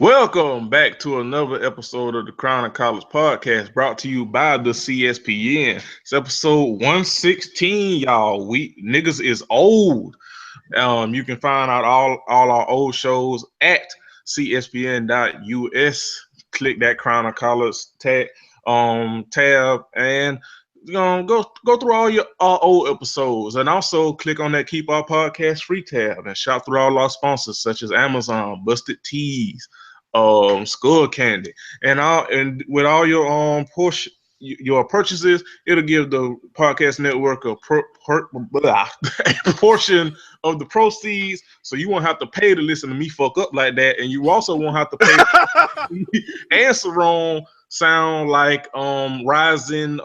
Welcome back to another episode of the Crown of College podcast brought to you by the CSPN. It's episode 116, y'all. We niggas is old. You can find out all our old shows at cspn.us. Click that Crown of College tab and go through all your old episodes, and also click on that Keep Our Podcast Free tab and shop through all our sponsors such as Amazon, Busted Tees, Skull Candy, and with all your your purchases, it'll give the podcast network a proportion of the proceeds, so you won't have to pay to listen to me fuck up like that, and you also won't have to pay answer wrong sound like rising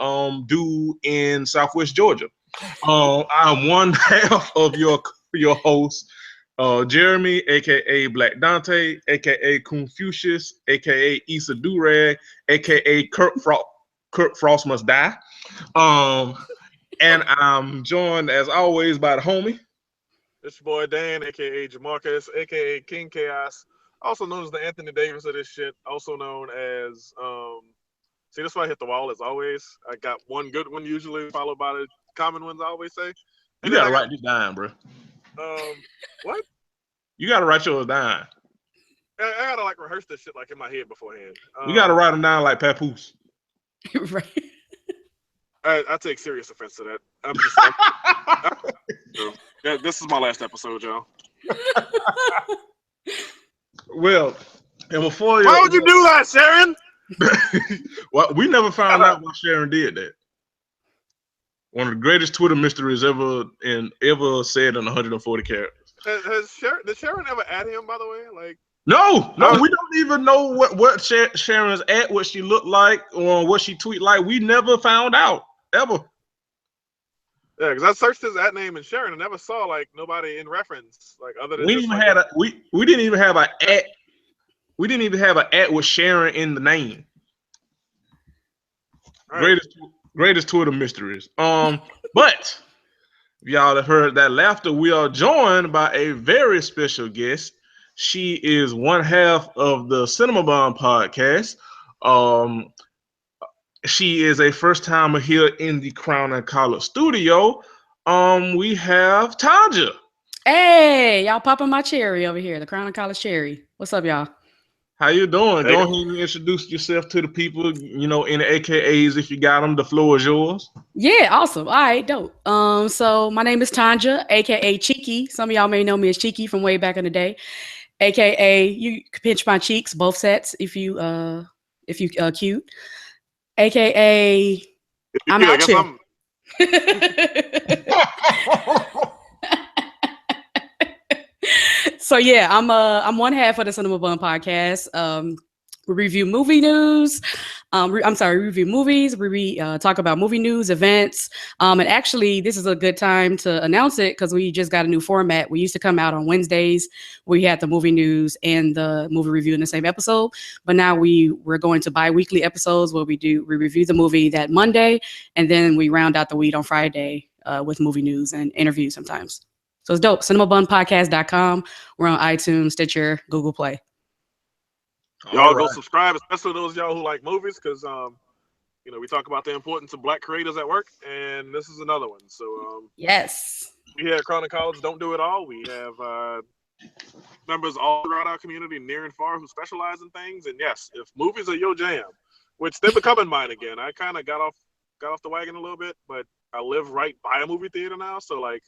dew in Southwest Georgia. I'm one half of your host, Jeremy, aka Black Dante, aka Confucius, aka Issa Durag, aka Kurt Frost Must Die. And I'm joined as always by the homie. It's your boy Dan, aka Jamarcus, aka King Chaos, also known as the Anthony Davis of this shit, also known as see, that's why I hit the wall as always. I got one good one usually, followed by the common ones I always say. You gotta write this down, bro. What? You gotta write yours down. I gotta like rehearse this shit like in my head beforehand. You gotta write them down like Papoose. Right. I take serious offense to that. This is my last episode, y'all. Well, and before why would you do that, Sharon? Well, we never found out why Sharon did that. One of the greatest Twitter mysteries ever said in 140 characters. Did Sharon ever add him, by the way? Like, no, we don't even know what Sharon's at, what she looked like, or what she tweet like. We never found out ever. Yeah, because I searched his at name in Sharon and never saw like nobody in reference like other than we didn't even have an at. We didn't even have an at with Sharon in the name. Right. Greatest Twitter mysteries. But if y'all have heard that laughter, we are joined by a very special guest. She is one half of the Cinema Bomb podcast. She is a first timer here in the Crown and College studio. We have Tanja. Hey, y'all popping my cherry over here, the Crown and College cherry. What's up, y'all? How you doing? Go ahead and introduce yourself to the people, in the AKAs if you got them. The floor is yours. Yeah, awesome. All right, dope. So my name is Tanja, aka Cheeky. Some of y'all may know me as Cheeky from way back in the day. AKA you can pinch my cheeks, both sets if you cute. AKA I'm out here. So yeah, I'm one half of the Cinema Bun podcast. We review movie news. We review movies. We talk about movie news, events. And actually, this is a good time to announce it because we just got a new format. We used to come out on Wednesdays. We had the movie news and the movie review in the same episode. But now we're going to bi-weekly episodes where we review the movie that Monday, and then we round out the week on Friday with movie news and interviews sometimes. So it's dope. CinemaBunPodcast.com. We're on iTunes, Stitcher, Google Play. Y'all go subscribe, especially those y'all who like movies, because we talk about the importance of Black creators at work, and this is another one. So yes, we here at Crown and College don't do it all. We have members all throughout our community, near and far, who specialize in things. And yes, if movies are your jam, which they're becoming mine again. I kind of got off the wagon a little bit, but I live right by a movie theater now, so like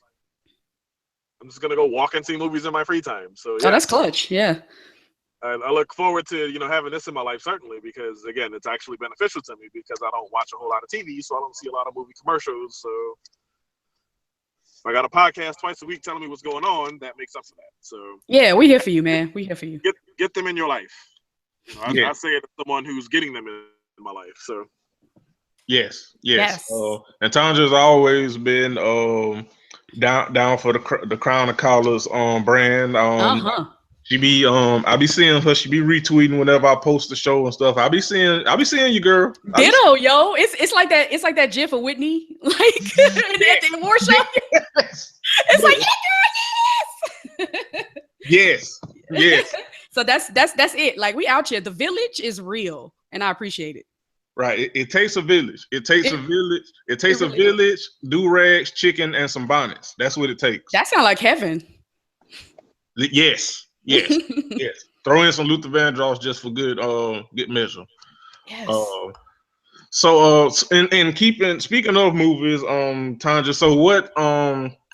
I'm just gonna go walk and see movies in my free time. So yeah. Oh, that's clutch. Yeah. I look forward to having this in my life, certainly, because again, it's actually beneficial to me because I don't watch a whole lot of TV, so I don't see a lot of movie commercials. So if I got a podcast twice a week telling me what's going on, that makes up for that. So yeah, we here for you, man. We here for you. Get them in your life. I say it as someone who's getting them in my life. So yes. And Tanja's always been down for the Crown of College brand. She be I be seeing her. She be retweeting whenever I post the show and stuff. I be seeing you, girl. Ditto, yo. It's like that. It's like that GIF of Whitney, like at the award show. Yes. It's like, yeah, girl, yes. Yes. So that's it. Like we out here. The village is real, and I appreciate it. Right. It takes a village. It takes a village. It takes really a village, do-rags, chicken, and some bonnets. That's what it takes. That sounds like heaven. Yes. Yes. Yes. Throw in some Luther Vandross just for good measure. Yes. Speaking of movies, Tanja, so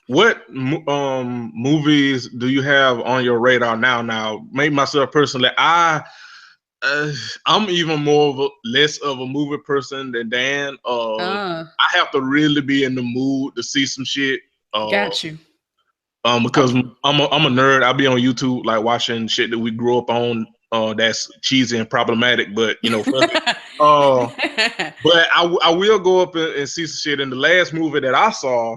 what movies do you have on your radar now? Now, maybe myself personally, I'm even less of a movie person than Dan. I have to really be in the mood to see some shit. Got you. Because I'm a nerd. I'll be on YouTube like watching shit that we grew up on. That's cheesy and problematic, but funny. But I will go up and see some shit. And the last movie that I saw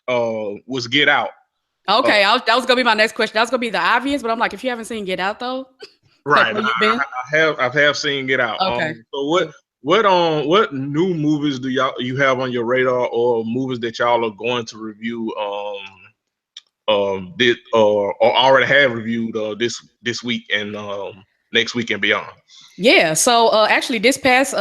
was Get Out. Okay, that was gonna be my next question. That was gonna be the obvious, but I'm like, if you haven't seen Get Out though, right? Like, where you been? I have seen Get Out. Okay. So what new movies do you have on your radar, or movies that y'all are going to review? Did or already have reviewed this week and next week and beyond? Yeah, so actually this past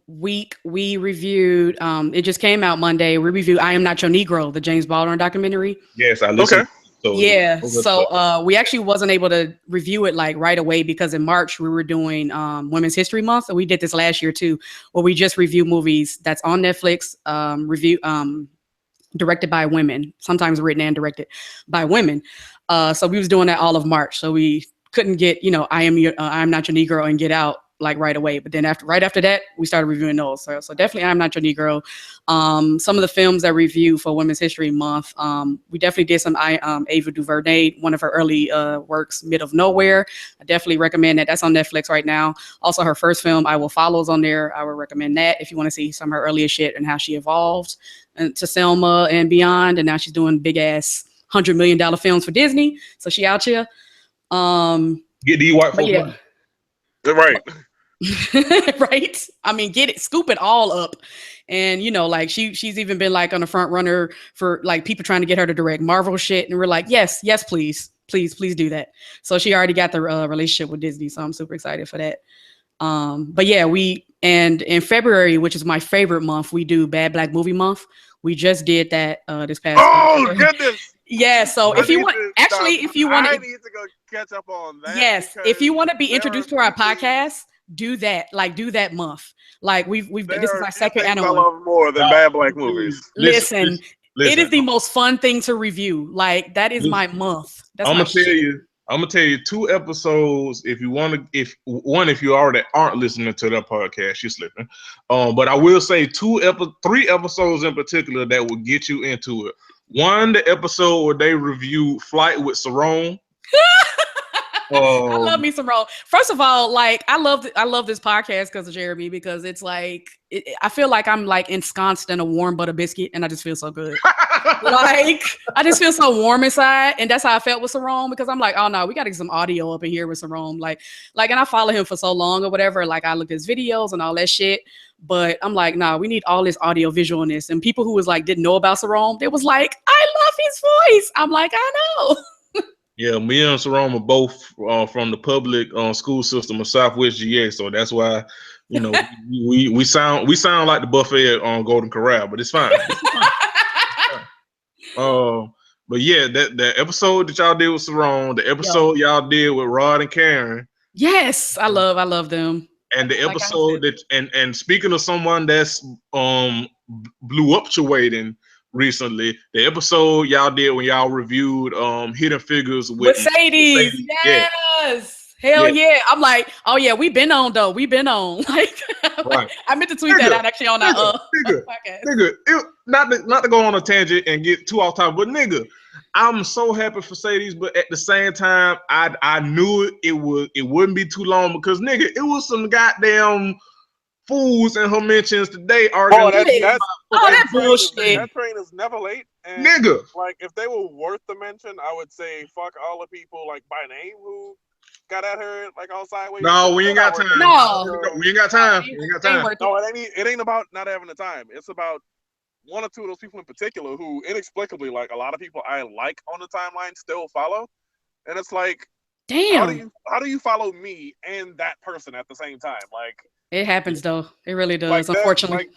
week we reviewed it just came out Monday. We reviewed I Am Not Your Negro, the James Baldwin documentary. Yes, I listened. Okay. So we actually wasn't able to review it like right away because in March we were doing Women's History Month, and we did this last year too, where we just review movies that's on Netflix, directed by women, sometimes written and directed by women. So we was doing that all of March. So we couldn't get, I Am Not Your Negro and Get Out like right away. But then right after that, we started reviewing those. So definitely I Am Not Your Negro. Some of the films that review for Women's History Month, we definitely did some Ava DuVernay, one of her early works, Mid of Nowhere. I definitely recommend that. That's on Netflix right now. Also her first film, I Will Follow, is on there. I would recommend that if you want to see some of her earlier shit and how she evolved to Selma and beyond. And now she's doing big ass $100 million films for Disney. So she out here. Get these white folks money. Right. Right. I mean, get it, scoop it all up. And like she's even been like on the front runner for like people trying to get her to direct Marvel shit. And we're like, yes, please do that. So she already got the relationship with Disney. So I'm super excited for that. But yeah, and in February, which is my favorite month, we do Bad Black Movie Month. We just did that this past week. Goodness. Yeah, so if you want I need to go catch up on that. Yes, if you want to be introduced to our podcast, do that. Like, do that month. Like we've this is our second annual. I love more than Bad Black movies. Listen, it is the most fun thing to review. Like that is my month. That's I'm gonna tell you 2 episodes if you want to. If you already aren't listening to that podcast, you're slipping. But I will say 3 episodes in particular that will get you into it. One, the episode where they review Flight with Sarone. I love me some Sarone. First of all, like I love this podcast because of Jeremy, because it's like I feel like I'm like ensconced in a warm butter biscuit, and I just feel so good. Like I just feel so warm inside, and that's how I felt with Sarone, because I'm like, oh no, we got to get some audio up in here with Sarone. Like, and I follow him for so long or whatever. Like I look at his videos and all that shit. But I'm like, nah, we need all this audio visual in this. And people who was like didn't know about Sarone, they was like, I love his voice. I'm like, I know. Yeah, me and Sarone are both from the public school system of Southwest GA, so that's why we sound like the buffet on Golden Corral, but it's fine. But yeah, that episode that y'all did with Sarone, the episode y'all did with Rod and Karen. Yes, I love them. And the episode and speaking of someone that's blew up Chewayden recently, the episode y'all did when y'all reviewed Hidden Figures with Mercedes. Yes. Hell yeah. I'm like, oh yeah, we've been on though. We've been on. Like, right. I meant to tweet that out actually on our podcast. Nigga, not to go on a tangent and get too off topic, but nigga, I'm so happy for Mercedes, but at the same time, I knew it wouldn't be too long, because nigga, it was some goddamn fools in her mentions today arguing. That's bullshit. That train is never late. And nigga, like if they were worth the mention, I would say fuck all the people like by name who got at her like all sideways. No, we ain't got time. We ain't got time. No, it ain't about not having the time. It's about 1 or 2 of those people in particular who inexplicably, like a lot of people I like on the timeline still follow. And it's like, damn, how do you follow me and that person at the same time? Like, It happens though. It really does. like that, Unfortunately.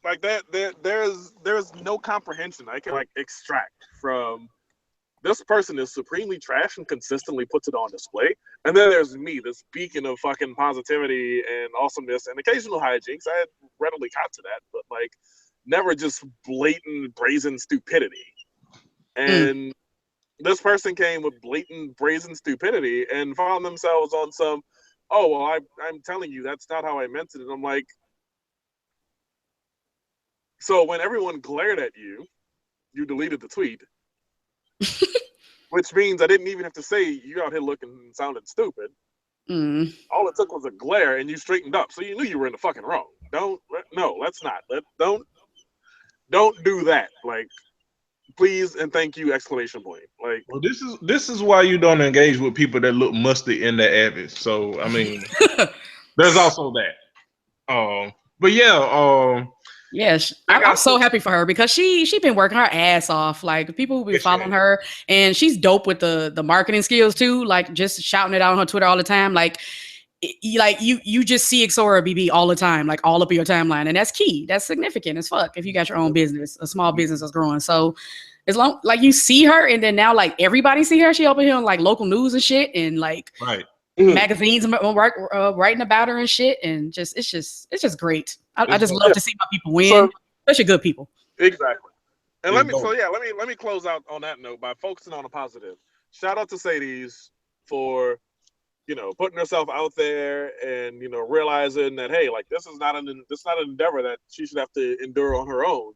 like that. There's no comprehension I can like extract from this person is supremely trash and consistently puts it on display. And then there's me, this beacon of fucking positivity and awesomeness and occasional hijinks. I readily caught to that, but like never just blatant, brazen stupidity. And this person came with blatant, brazen stupidity and found themselves on some, oh, well, I'm telling you, that's not how I meant it. And I'm like, so when everyone glared at you, you deleted the tweet. Which means I didn't even have to say you out here looking and sounding stupid. All it took was a glare, and you straightened up, so you knew you were in the fucking wrong. Let's not. Don't do that. Like, please and thank you! Exclamation point. Like, well, this is why you don't engage with people that look musty in their Avis. So I mean, there's also that. But yeah. Yes, I'm so happy for her because she been working her ass off. Like people who be following her, and she's dope with the marketing skills too. Like just shouting it out on her Twitter all the time. Like you just see Xora BB all the time, like all up in your timeline, and that's key. That's significant as fuck if you got your own business, a small business that's growing. So as long like you see her, and then now like everybody see her, she up here on like local news and shit, and like magazines writing about her and shit, and it's just great. I just love to see my people win, especially good people. Exactly. And let me close out on that note by focusing on a positive. Shout out to Sadie's for putting herself out there and realizing that hey, like this is not an endeavor that she should have to endure on her own,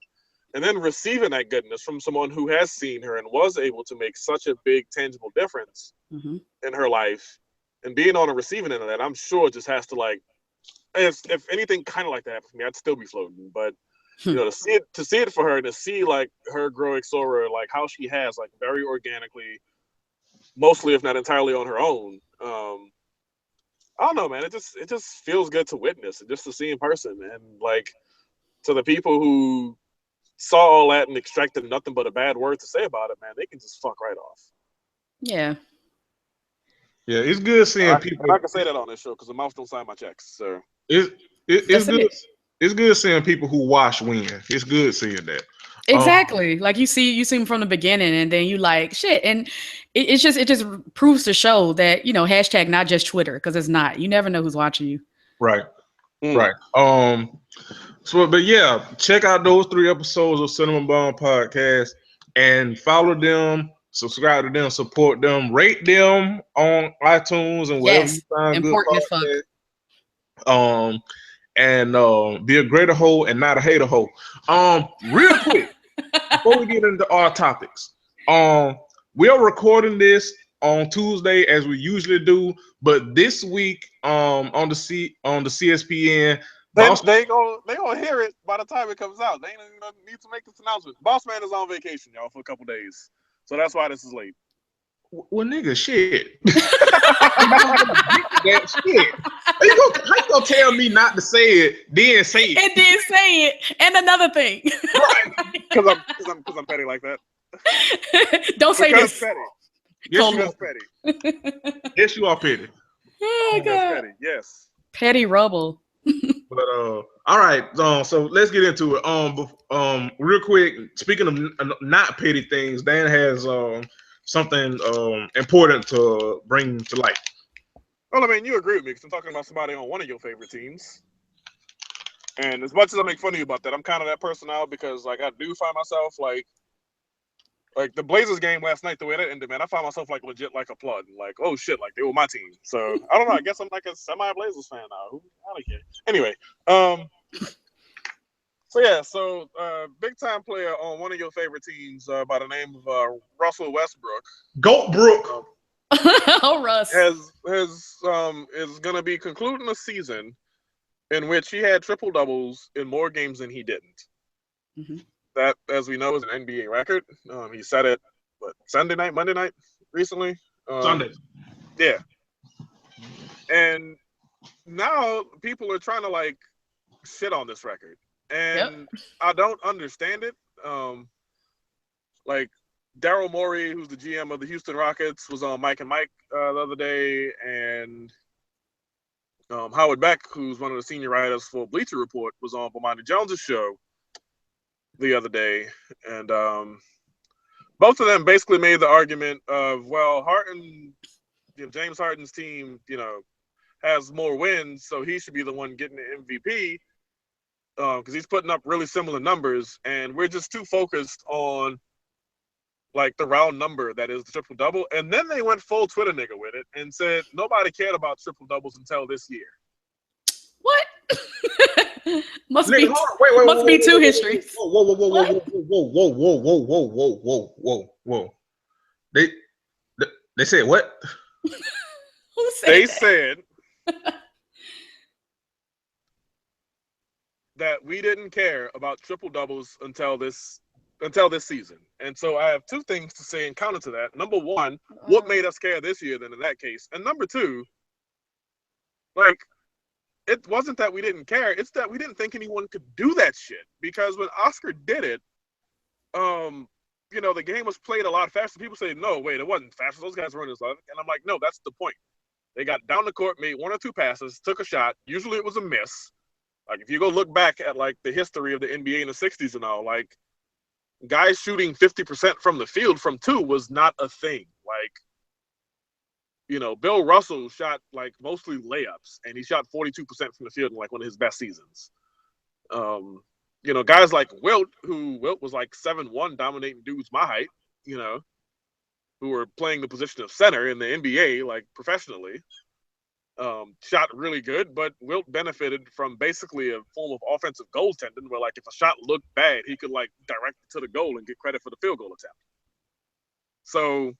and then receiving that goodness from someone who has seen her and was able to make such a big tangible difference in her life, and being on the receiving end of that, I'm sure it just has to like. If anything kind of like that happened for me, I'd still be floating. But to see it for her, to see like her grow Xora, like how she has like very organically, mostly if not entirely on her own. I don't know, man. It just feels good to witness and just to see in person, and like to the people who saw all that and extracted nothing but a bad word to say about it, man. They can just fuck right off. Yeah. Yeah, it's good seeing people. I can say that on this show because the mouth don't sign my checks. So it's good. It's good seeing people who wash win. It's good seeing that. Exactly. Like you see them from the beginning, and then you like shit, and it just proves to show that hashtag not just Twitter, because it's not. You never know who's watching you. Right. Right. So, but yeah, check out those 3 episodes of Cinema Bomb Podcast and follow them. Subscribe to them, support them, rate them on iTunes and wherever you find important good podcasts. And be a greater hoe and not a hater hoe. Real quick, before we get into our topics, we are recording this on Tuesday as we usually do, but this week on the CSPN, they gonna hear it by the time it comes out. They ain't even need to make this announcement. Boss Man is on vacation, y'all, for a couple days. So that's why this is late. Well, nigga, shit. That shit. How you gonna tell me not to say it, then say it? And then say it. And another thing. Right. Because I'm petty like that. Don't say this. Petty. Yes, you are petty. Yes, you are petty. Oh, God. Petty. Yes. Petty rubble. But all right, so let's get into it. Real quick, speaking of not petty things, Dan has something important to bring to light. Well, I mean, you agree with me because I'm talking about somebody on one of your favorite teams. And as much as I make fun of you about that, I'm kind of that person now because, like, I do find myself, like the Blazers game last night, the way that ended, man, I found myself, like, legit, like, applauding. Like, oh, shit, like, they were my team. So, I don't know. I guess I'm, like, a semi-Blazers fan now. I don't care. Anyway, big-time player on one of your favorite teams by the name of Russell Westbrook. Goat Brook. Oh, Russ. Is going to be concluding a season in which he had triple-doubles in more games than he didn't. Mm-hmm. That, as we know, is an NBA record. He set it, Monday night, recently? Sunday. Yeah. And now people are trying to, like, shit on this record. And I don't understand it. Like, Daryl Morey, who's the GM of the Houston Rockets, was on Mike and Mike the other day, and Howard Beck, who's one of the senior writers for Bleacher Report, was on Bomani Jones's show the other day, and both of them basically made the argument of, well, Harden, James Harden's team, has more wins, so he should be the one getting the MVP because he's putting up really similar numbers, and we're just too focused on like the round number that is the triple double. And then they went full Twitter nigga with it and said nobody cared about triple doubles until this year. What? must be two histories. Whoa. They said what? Who said they that? said that we didn't care about triple doubles until this season. And so I have two things to say in counter to that. Number one, what made us care this year then in that case? And number two, like, it wasn't that we didn't care, it's that we didn't think anyone could do that shit. Because when Oscar did it, the game was played a lot faster. People say, no, wait, it wasn't faster. Those guys were running this up. And I'm like, no, that's the point. They got down the court, made one or two passes, took a shot. Usually it was a miss. Like, if you go look back at, like, the history of the NBA in the 60s and all, like, guys shooting 50% from the field from two was not a thing. Like, Bill Russell shot, like, mostly layups, and he shot 42% from the field in, like, one of his best seasons. Guys like Wilt was, like, 7'1", dominating dudes my height, who were playing the position of center in the NBA, like, professionally. Shot really good, but Wilt benefited from basically a form of offensive goaltending where, like, if a shot looked bad, he could, like, direct it to the goal and get credit for the field goal attempt. So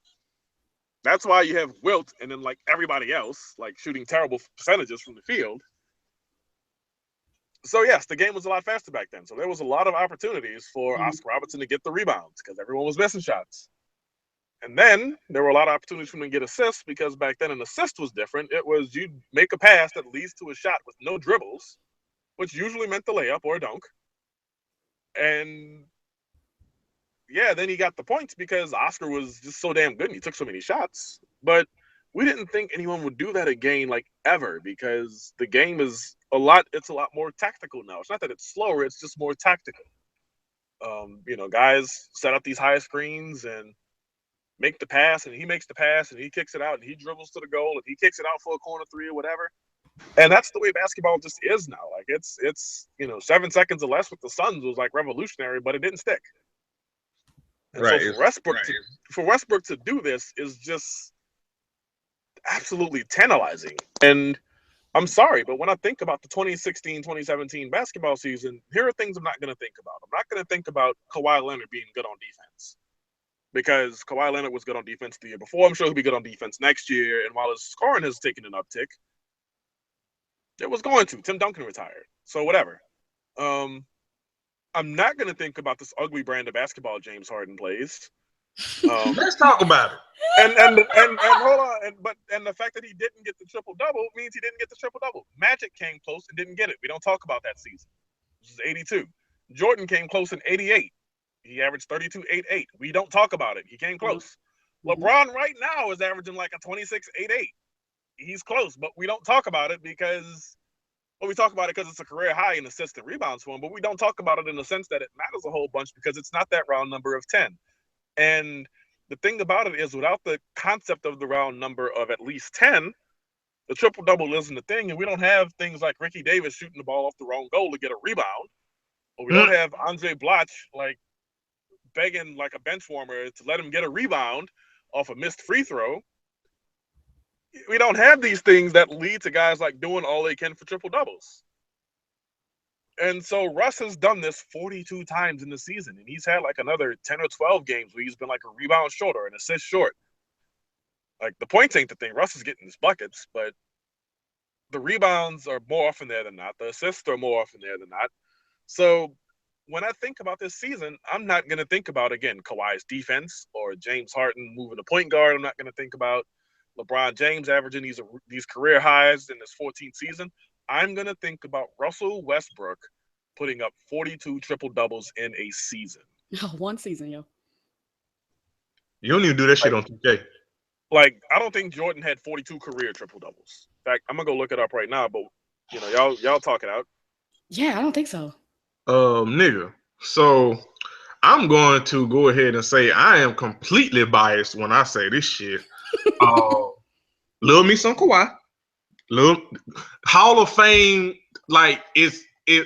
that's why you have Wilt and then, like, everybody else, like, shooting terrible percentages from the field. So, yes, the game was a lot faster back then. So there was a lot of opportunities for Oscar Robertson to get the rebounds because everyone was missing shots. And then there were a lot of opportunities for him to get assists because back then an assist was different. It was you'd make a pass that leads to a shot with no dribbles, which usually meant the layup or a dunk. And, yeah, then he got the points because Oscar was just so damn good and he took so many shots. But we didn't think anyone would do that again, like, ever, because the game is it's a lot more tactical now. It's not that it's slower, it's just more tactical. Guys set up these high screens and make the pass, and he makes the pass, and he kicks it out, and he dribbles to the goal, and he kicks it out for a corner three or whatever. And that's the way basketball just is now. Like, it's 7 seconds or less with the Suns was, like, revolutionary, but it didn't stick. And right. So for Westbrook to do this is just absolutely tantalizing. And I'm sorry, but when I think about the 2016-2017 basketball season, here are things I'm not going to think about. I'm not going to think about Kawhi Leonard being good on defense. Because Kawhi Leonard was good on defense the year before. I'm sure he'll be good on defense next year. And while his scoring has taken an uptick, it was going to. Tim Duncan retired. So whatever. I'm not going to think about this ugly brand of basketball James Harden plays. Let's talk about it. And hold on. And the fact that he didn't get the triple-double means he didn't get the triple-double. Magic came close and didn't get it. We don't talk about that season. This is 82. Jordan came close in 88. He averaged 32.88. We don't talk about it. He came close. LeBron right now is averaging like a 26.88. He's close, but we don't talk about it because we talk about it because it's a career high in assists and rebounds for him, but we don't talk about it in the sense that it matters a whole bunch because it's not that round number of 10. And the thing about it is without the concept of the round number of at least 10, the triple-double isn't a thing, and we don't have things like Ricky Davis shooting the ball off the wrong goal to get a rebound, or we don't have Andre Bloch, like, begging like a bench warmer to let him get a rebound off a missed free throw. We don't have these things that lead to guys like doing all they can for triple doubles. And so Russ has done this 42 times in the season, and he's had like another 10 or 12 games where he's been like a rebound short or an assist short. Like, the points ain't the thing. Russ is getting his buckets, but the rebounds are more often there than not. The assists are more often there than not. So when I think about this season, I'm not going to think about, again, Kawhi's defense or James Harden moving to point guard. I'm not going to think about LeBron James averaging these career highs in this 14th season. I'm going to think about Russell Westbrook putting up 42 triple-doubles in a season. One season, yo. You don't even do that shit on 2K. Like, I don't think Jordan had 42 career triple doubles. In fact, I'm gonna go look it up right now. But y'all talk it out. Yeah, I don't think so. Nigga. So I'm going to go ahead and say I am completely biased when I say this shit. Love me some Kawhi. Hall of Fame, like as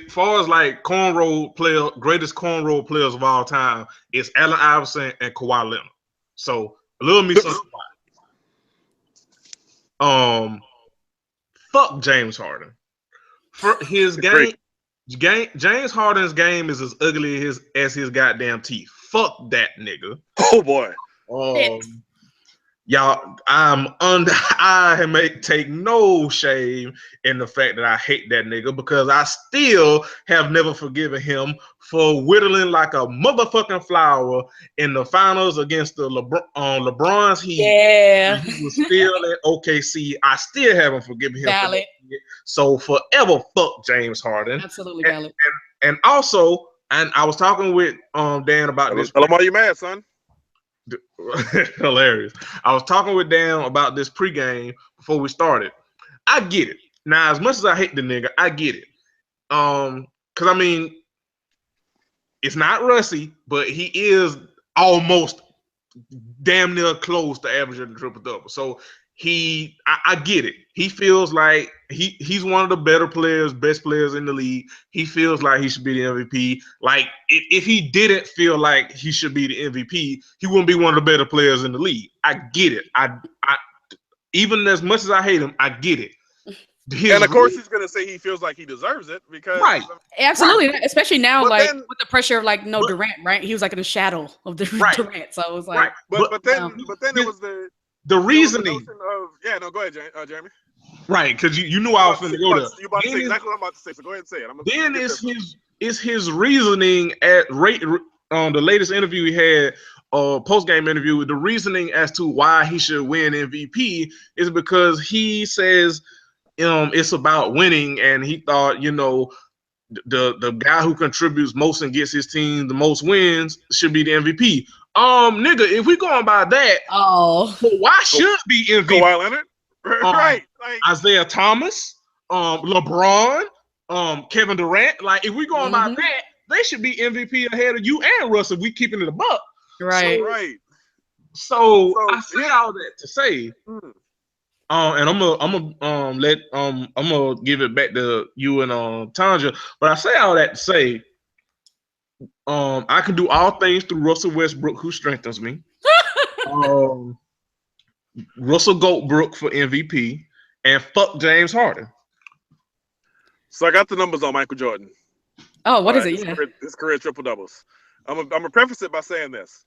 far as like greatest cornrow players of all time, it's Allen Iverson and Kawhi Leonard. So love me some Kawhi. Fuck James Harden. For his game, James Harden's game is as ugly as his goddamn teeth. Fuck that nigga. Oh boy. Y'all, I may take no shame in the fact that I hate that nigga because I still have never forgiven him for whittling like a motherfucking flower in the finals against the LeBron's Heat. Yeah. He was still at OKC. I still haven't forgiven him. Valid. For that. So forever fuck James Harden. Absolutely valid. And also, and I was talking with Dan about this. Tell him why you mad, son. Hilarious. I was talking with Dan about this pregame before we started. I get it. Now, as much as I hate the nigga, I get it. Because I mean, it's not Russie, but he is almost damn near close to averaging the triple double. So I get it. He feels like he's one of the better players, best players in the league. He feels like he should be the MVP. Like if he didn't feel like he should be the MVP, he wouldn't be one of the better players in the league. I get it. I even as much as I hate him, I get it. And of course, he's gonna say he feels like he deserves it because absolutely, especially now, but like then, with the pressure of like Durant, right? He was like in the shadow of the Durant, so it was like, but then it was the reasoning. Go ahead, Jeremy. Right, because you knew I was going to go there. You about to say exactly what I'm about to say, so go ahead and say it. Then it's his reasoning at the latest interview he had, post game interview. The reasoning as to why he should win MVP is because he says it's about winning, and he thought the guy who contributes most and gets his team the most wins should be the MVP. Nigga, if we going by that, why should be MVP? Kawhi Leonard, right? Like Isaiah Thomas, LeBron, Kevin Durant. Like if we going by that, they should be MVP ahead of you and Russ if we keeping it a buck. Right. So I say all that to say. And I'm gonna give it back to you and Tanja. But I say all that to say, I can do all things through Russell Westbrook, who strengthens me. Russell Goldbrook for MVP, and fuck James Harden. So I got the numbers on Michael Jordan. Oh, what is it? His career triple doubles. I'm gonna preface it by saying this: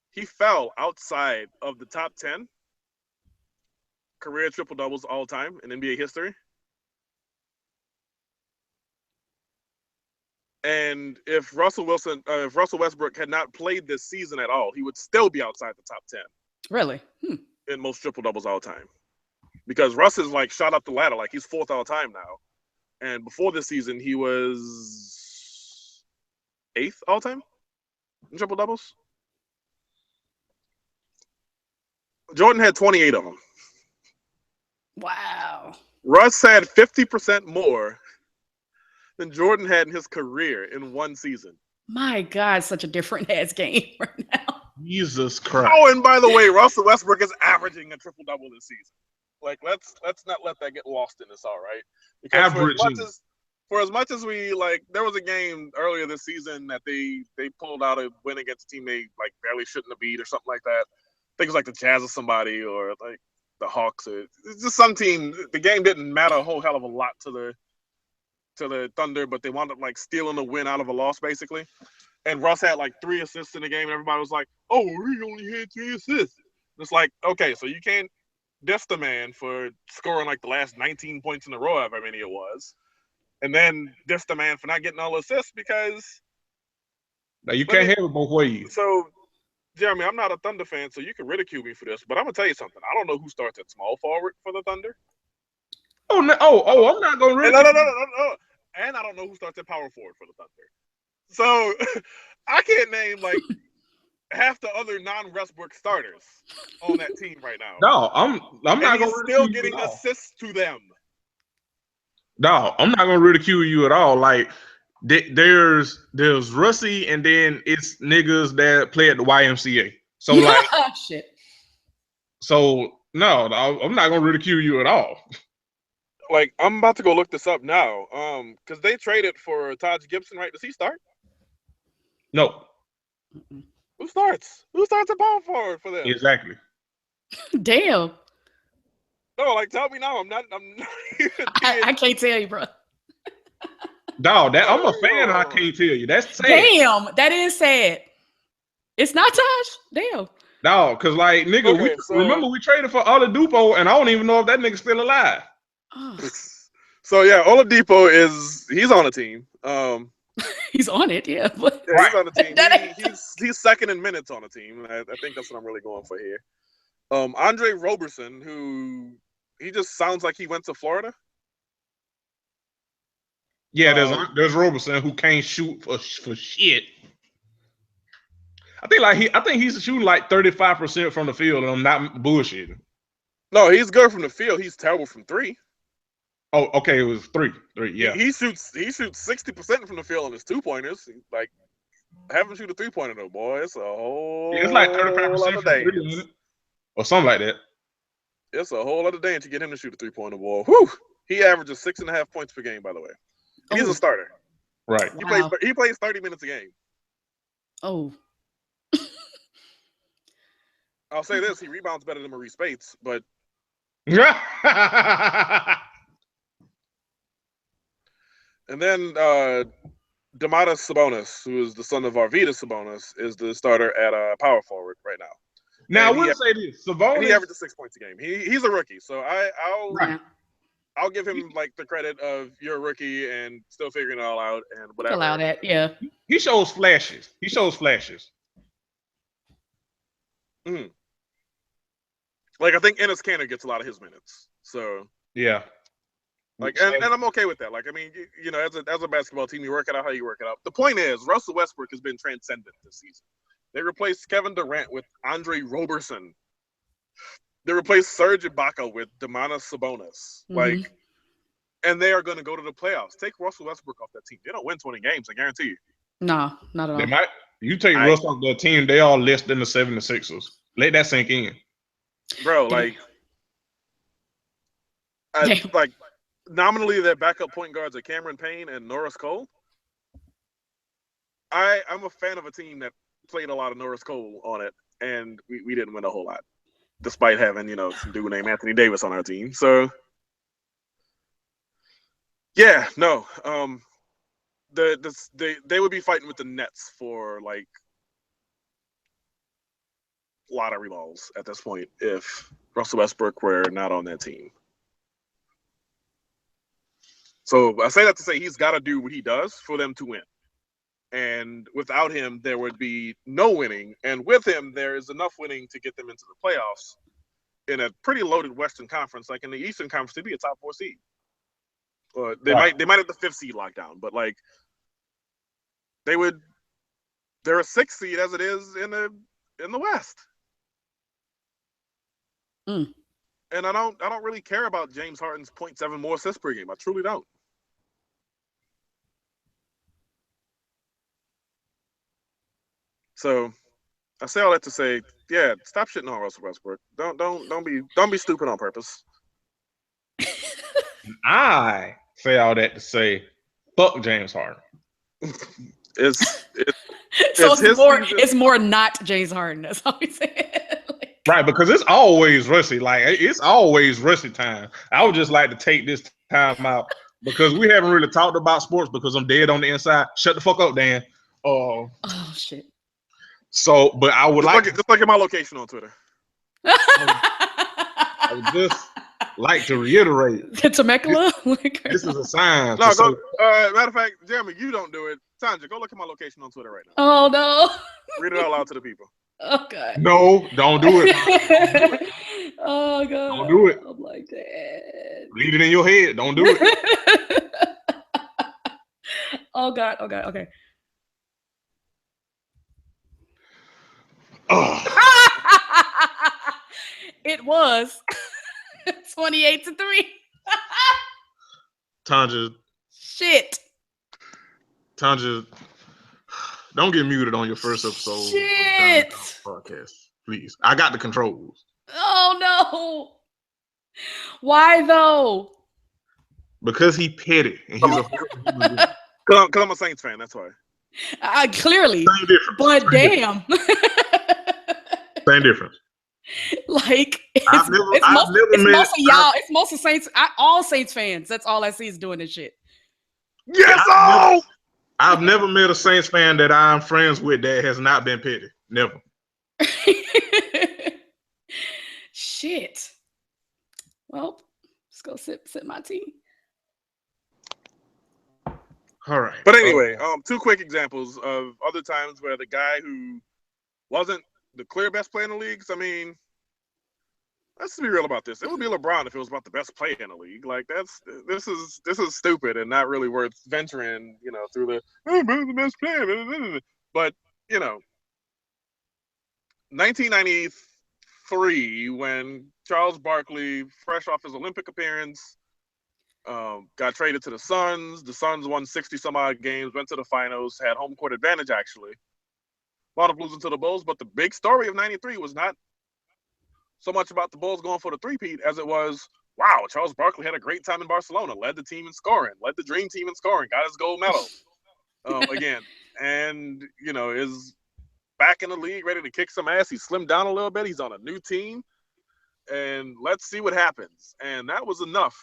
he fell outside of the top 10 career triple doubles all time in NBA history. And if Russell Westbrook had not played this season at all, he would still be outside the top 10. Really? In most triple doubles all time. Because Russ is like shot up the ladder, like he's 4th all time now. And before this season, he was 8th all time in triple doubles. Jordan had 28 of them. Wow. Russ had 50% more than Jordan had in his career in one season. My God, such a different ass game right now. Jesus Christ. Oh, and by the way, Russell Westbrook is averaging a triple double this season. Like, let's not let that get lost in this, all right? Because for as much as we like, there was a game earlier this season that they pulled out a win against a team they like barely shouldn't have beat or something like that. I think it was like the Jazz or somebody or like the Hawks. It's just some team. The game didn't matter a whole hell of a lot to the Thunder, but they wound up like stealing a win out of a loss basically. And Russ had like 3 assists in the game, and everybody was like, "Oh, he only had 3 assists." It's like, okay, so you can't diss the man for scoring like the last 19 points in a row, however many it was, and then diss the man for not getting all assists because. Now you can't have it both ways. So, Jeremy, I'm not a Thunder fan, so you can ridicule me for this, but I'm gonna tell you something. I don't know who starts at small forward for the Thunder. Oh, no, I'm not gonna ridicule. No. And I don't know who starts at power forward for the Thunder. So I can't name like half the other non-Westbrook starters on that team right now. No, I'm not and gonna he's still ridicule you getting at all. assists to them. No, I'm not gonna ridicule you at all. Like there's Russie, and then it's niggas that play at the YMCA. So like, shit. so no, I'm not gonna ridicule you at all. Like, I'm about to go look this up now. Because they traded for Taj Gibson, right? Does he start? No, Who starts? Who starts at power forward for them? exactly. Damn. No, like, tell me now. I'm not even I can't tell you, bro. Dog, I'm a fan. I can't tell you. That's sad. Damn, that is sad. It's not Taj. Damn. No, cause like nigga, Okay, remember we traded for Oladipo, and I don't even know if that nigga's still alive. Oh. So yeah, Oladipo he's on the team. He's on it, yeah. But Yeah, he's on the team. That He's second in minutes on the team. I think that's what I'm really going for here. Andre Roberson, who he just sounds like he went to Florida. Yeah, there's Roberson who can't shoot for shit. I think he's shooting like 35% from the field, and I'm not bullshitting. No, he's good from the field. He's terrible from three. Oh, okay, it was three. Yeah. He shoots 60% from the field on his 2-pointers. Like, have him shoot a 3-pointer though, boy. It's a whole. It's like 35% from three, or something like that. It's a whole other dance to get him to shoot a 3-pointer, boy. Whew. He averages 6.5 points per game, by the way. He's a starter. Right. He plays 30 minutes a game. Oh. I'll say this: he rebounds better than Maurice Bates, but and then Domantas Sabonis, who is the son of Arvydas Sabonis, is the starter at power forward right now. Now I will say this: Sabonis, he averages 6 points a game. He's a rookie, so Right. I'll give him like the credit of you're a rookie and still figuring it all out and whatever. Allow that, yeah. He shows flashes. Mm-hmm. Like, I think Enes Kanter gets a lot of his minutes. So yeah, like, and I'm okay with that. Like, I mean, you know, as a basketball team, you work it out how you work it out. The point is, Russell Westbrook has been transcendent this season. They replaced Kevin Durant with Andre Roberson. They replaced Serge Ibaka with Domantas Sabonis. Mm-hmm. Like, and they are going to go to the playoffs. Take Russell Westbrook off that team. They don't win 20 games, I guarantee you. No, not at all. They might. You take Russ off the team, they are less than the 76ers. Let that sink in. Bro, like, like nominally their backup point guards are Cameron Payne and Norris Cole. I'm a fan of a team that played a lot of Norris Cole on it, and we didn't win a whole lot, despite having, you know, some dude named Anthony Davis on our team. So yeah, no, they would be fighting with the Nets for like lottery balls at this point if Russell Westbrook were not on that team. So I say that to say he's got to do what he does for them to win. And without him, there would be no winning. And with him, there is enough winning to get them into the playoffs in a pretty loaded Western Conference. Like in the Eastern Conference, they'd be a top 4 seed. They might have the 5th seed locked down, but like they're a 6th seed as it is in the West. Mm. And I don't really care about James Harden's 0.7 more assists per game. I truly don't. So I say all that to say, yeah, stop shitting on Russell Westbrook. Don't be stupid on purpose. I say all that to say, fuck James Harden. It's more not James Harden. That's all we said. Right, because it's always Rusty. Like, it's always Rusty time. I would just like to take this time out because we haven't really talked about sports because I'm dead on the inside. Shut the fuck up, Dan. Oh shit. So, but I would just look at my location on Twitter. I would just like to reiterate. Temecula? This is a sign. No, matter of fact, Jeremy, you don't do it. Sandra, go look at my location on Twitter right now. Oh no. Read it all out to the people. Oh god. No, don't do it. Oh god. Don't do it. I'm like that. Read it in your head. Don't do it. Oh god. Okay. It was 28-3. Tanja, Shit. don't get muted on your first episode of the Shit. podcast, please. I got the controls. Oh no. Why though? Because he petty and he's a Because I'm a Saints fan, that's why. Clearly. same difference. But damn. Same difference. Like I've never met mostly y'all. It's mostly Saints. All Saints fans. That's all I see is doing this shit. Yes, I've never met a Saints fan that I'm friends with that has not been petty. Never. Shit. Well, let's go sip my tea. All right. But anyway, two quick examples of other times where the guy who wasn't the clear best player in the league. I mean, let's be real about this. It would be LeBron if it was about the best player in the league. Like this is stupid and not really worth venturing, through the best player. But 1993, when Charles Barkley, fresh off his Olympic appearance, got traded to the Suns. The Suns won 60 some odd games, went to the finals, had home court advantage actually. Wound up losing to the Bulls, but the big story of 93 was not so much about the Bulls going for the three-peat as it was, wow, Charles Barkley had a great time in Barcelona, led the team in scoring, led the dream team in scoring, got his gold medal again, and is back in the league, ready to kick some ass. He slimmed down a little bit. He's on a new team, and let's see what happens. And that was enough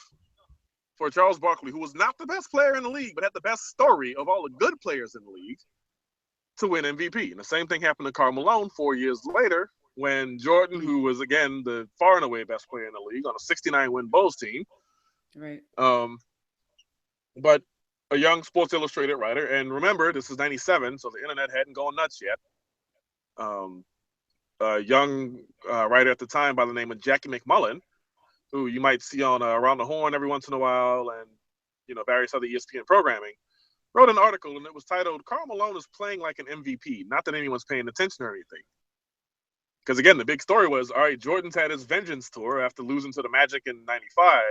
for Charles Barkley, who was not the best player in the league, but had the best story of all the good players in the league, to win MVP. And the same thing happened to Karl Malone 4 years later when Jordan, who was, again, the far and away best player in the league on a 69-win Bulls team. Right. But a young Sports Illustrated writer, and remember, this is 97, so the internet hadn't gone nuts yet. A young writer at the time by the name of Jackie McMullen, who you might see on Around the Horn every once in a while and, various other ESPN programming, wrote an article, and it was titled, Karl Malone is playing like an MVP. Not that anyone's paying attention or anything. Because, again, the big story was, all right, Jordan's had his vengeance tour after losing to the Magic in 95.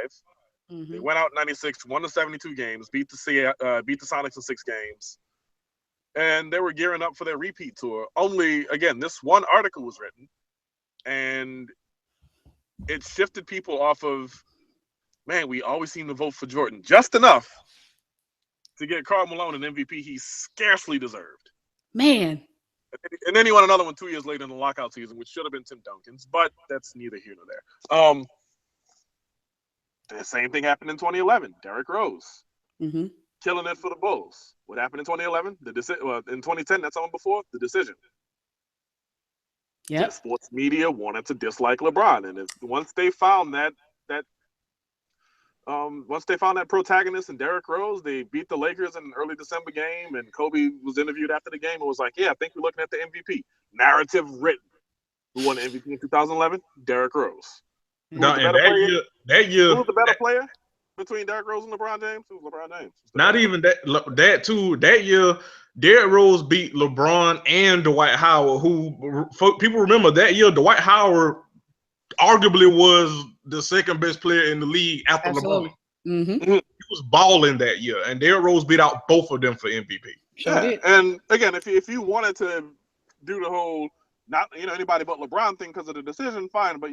Mm-hmm. They went out in 96, won the 72 games, beat the Sonics in 6 games. And they were gearing up for their repeat tour. Only, again, this one article was written, and it shifted people off of, man, we always seem to vote for Jordan. Just enough to get Karl Malone an MVP he scarcely deserved. Man. And then he won another one 2 years later in the lockout season, which should have been Tim Duncan's, but that's neither here nor there. The same thing happened in 2011. Derrick Rose. Mm-hmm. Killing it for the Bulls. What happened in 2011? In 2010, that's on before, the decision. Yeah. The sports media wanted to dislike LeBron. And once they found that protagonist in Derrick Rose, they beat the Lakers in an early December game, and Kobe was interviewed after the game and was like, yeah, I think we're looking at the MVP. Narrative written. Who won the MVP in 2011? Derrick Rose. Who was the better player between Derrick Rose and LeBron James? Who was LeBron James? Not even that too. That year, Derrick Rose beat LeBron and Dwight Howard, who people remember that year, Dwight Howard arguably was the second best player in the league after LeBron. Mm-hmm. He was balling that year, and Derrick Rose beat out both of them for MVP. Yeah. And again, if you wanted to do the whole not anybody but LeBron thing because of the decision, fine. But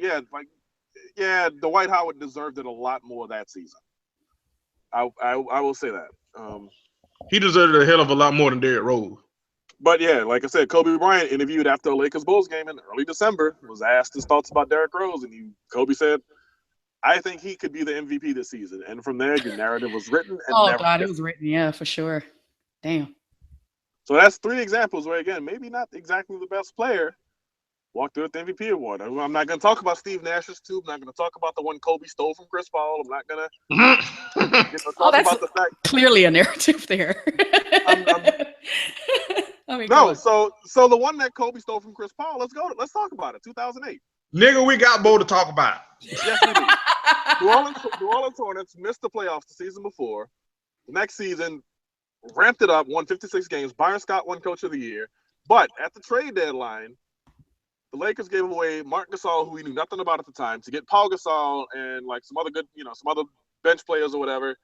Dwight Howard deserved it a lot more that season. I will say that. He deserved a hell of a lot more than Derrick Rose. But yeah, like I said, Kobe Bryant interviewed after a Lakers Bulls game in early December, was asked his thoughts about Derrick Rose, and Kobe said, I think he could be the MVP this season. And from there, the narrative was written. It was written. Yeah, for sure. Damn. So that's 3 examples where, again, maybe not exactly the best player walked through with the MVP award. I'm not going to talk about Steve Nash's tube. I'm not going to talk about the one Kobe stole from Chris Paul. I'm not going to talk about the fact. Clearly a narrative there. So the one that Kobe stole from Chris Paul, let's talk about it. 2008. Nigga, we got more to talk about. Yes, we do. New Orleans Hornets missed the playoffs the season before. The next season, ramped it up, won 56 games. Byron Scott won Coach of the Year. But at the trade deadline, the Lakers gave away Marc Gasol, who we knew nothing about at the time, to get Paul Gasol and like some other good, some other bench players or whatever.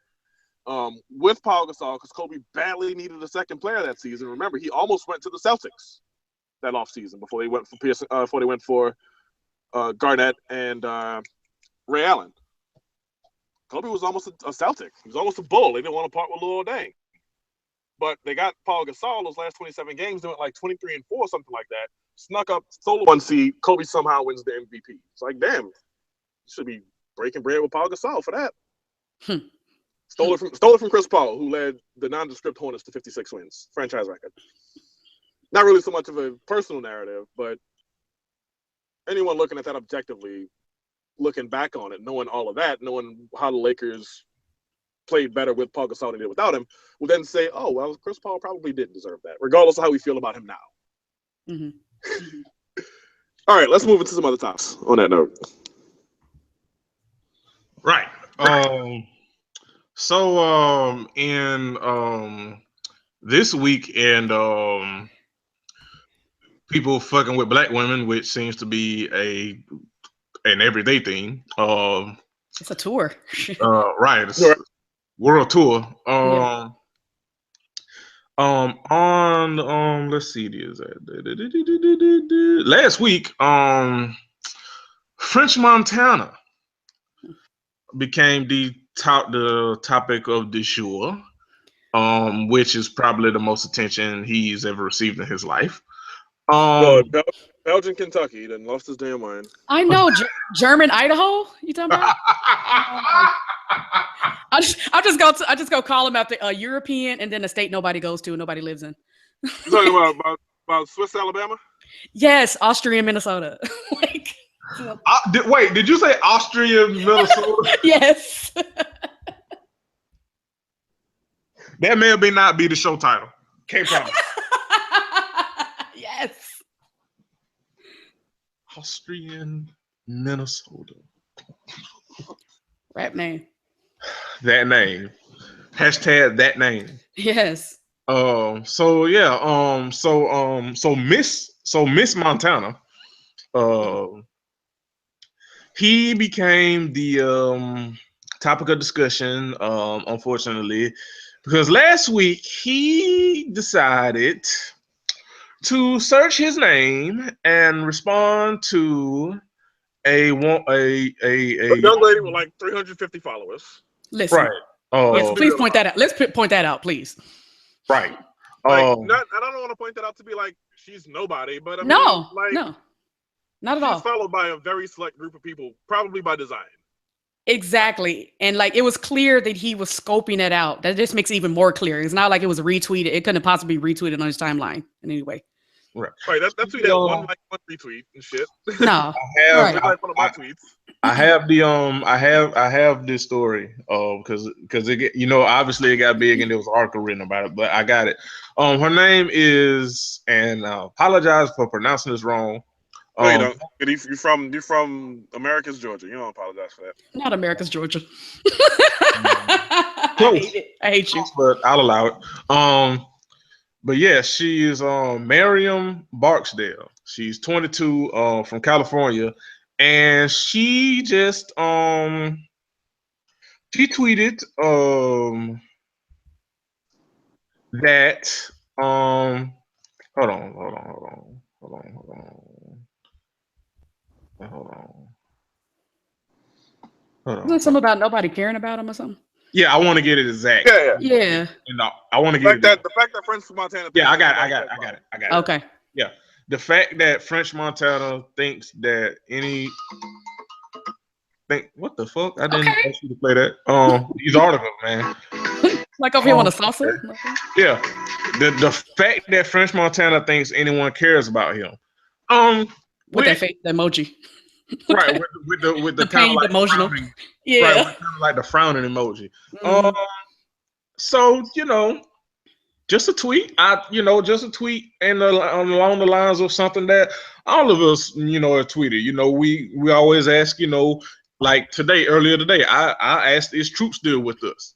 With Paul Gasol, because Kobe badly needed a second player that season. Remember, he almost went to the Celtics that offseason before they went for Garnett and Ray Allen. Kobe was almost a Celtic. He was almost a Bull. They didn't want to part with Lil Dang. But they got Paul Gasol those last 27 games. They went like 23-4, something like that. Snuck up, stole 1 seed. Kobe somehow wins the MVP. It's like, damn, you should be breaking bread with Paul Gasol for that. Stole it from Chris Paul, who led the nondescript Hornets to 56 wins, franchise record. Not really so much of a personal narrative, but anyone looking at that objectively, looking back on it, knowing all of that, knowing how the Lakers played better with Paul Gasol than they did without him, will then say, oh, well, Chris Paul probably did deserve that, regardless of how we feel about him now. Mm-hmm. All right, let's move into some other topics on that note. Right. So in this week and people fucking with black women, which seems to be an everyday thing. It's a tour. Right. It's world tour. On let's see this. Last week, French Montana became the topic of the jour, which is probably the most attention he's ever received in his life. Belgian Kentucky then lost his damn mind. I know. German Idaho, you talking about? I just go call him after a European and then a state nobody goes to and nobody lives in. You talking about Swiss Alabama? Yes, Austria, Minnesota. Wait, did you say Austria, Minnesota? Yes. That may or may not be the show title. Can't promise. Yes. Austrian, Minnesota. Rap name. That name. Hashtag that name. Yes. So Miss Montana, he became the topic of discussion, unfortunately, because last week he decided to search his name and respond to a young lady with like 350 followers. Listen, right? Yes, please point that out. Let's point that out, please. Right. I don't want to point that out to be like she's nobody, but no, not at all. She's followed by a very select group of people, probably by design. Exactly. And like it was clear that he was scoping it out. That just makes it even more clear. It's not like it was retweeted. It couldn't possibly be retweeted on his timeline in any way. Right. That tweet had one retweet and shit. No. I have this story because it obviously it got big and there was an article written about it, but I got it. Her name is, and I apologize for pronouncing this wrong. No, you don't. You're from America's Georgia. You don't apologize for that. Not America's Georgia. Close. I hate you. But I'll allow it. But yeah, she is Miriam Barksdale. She's 22, from California, and she just she tweeted that hold on. Isn't something about nobody caring about him or something? Yeah, I want to get it exact. Yeah. I want to get it. The fact that French Montana. Yeah, I got it. Okay. Yeah, the fact that French Montana thinks that what the fuck? I didn't ask you to play that. These articles, man. Like over here on a salsa. Yeah, the fact that French Montana thinks anyone cares about him. With that face emoji. Right, with the kind of like emotional. Frowning, yeah, right, kind of like the frowning emoji. So just a tweet. Just a tweet, and along the lines of something that all of us, have tweeted. We always ask, like earlier today, I asked, is Troop still with us?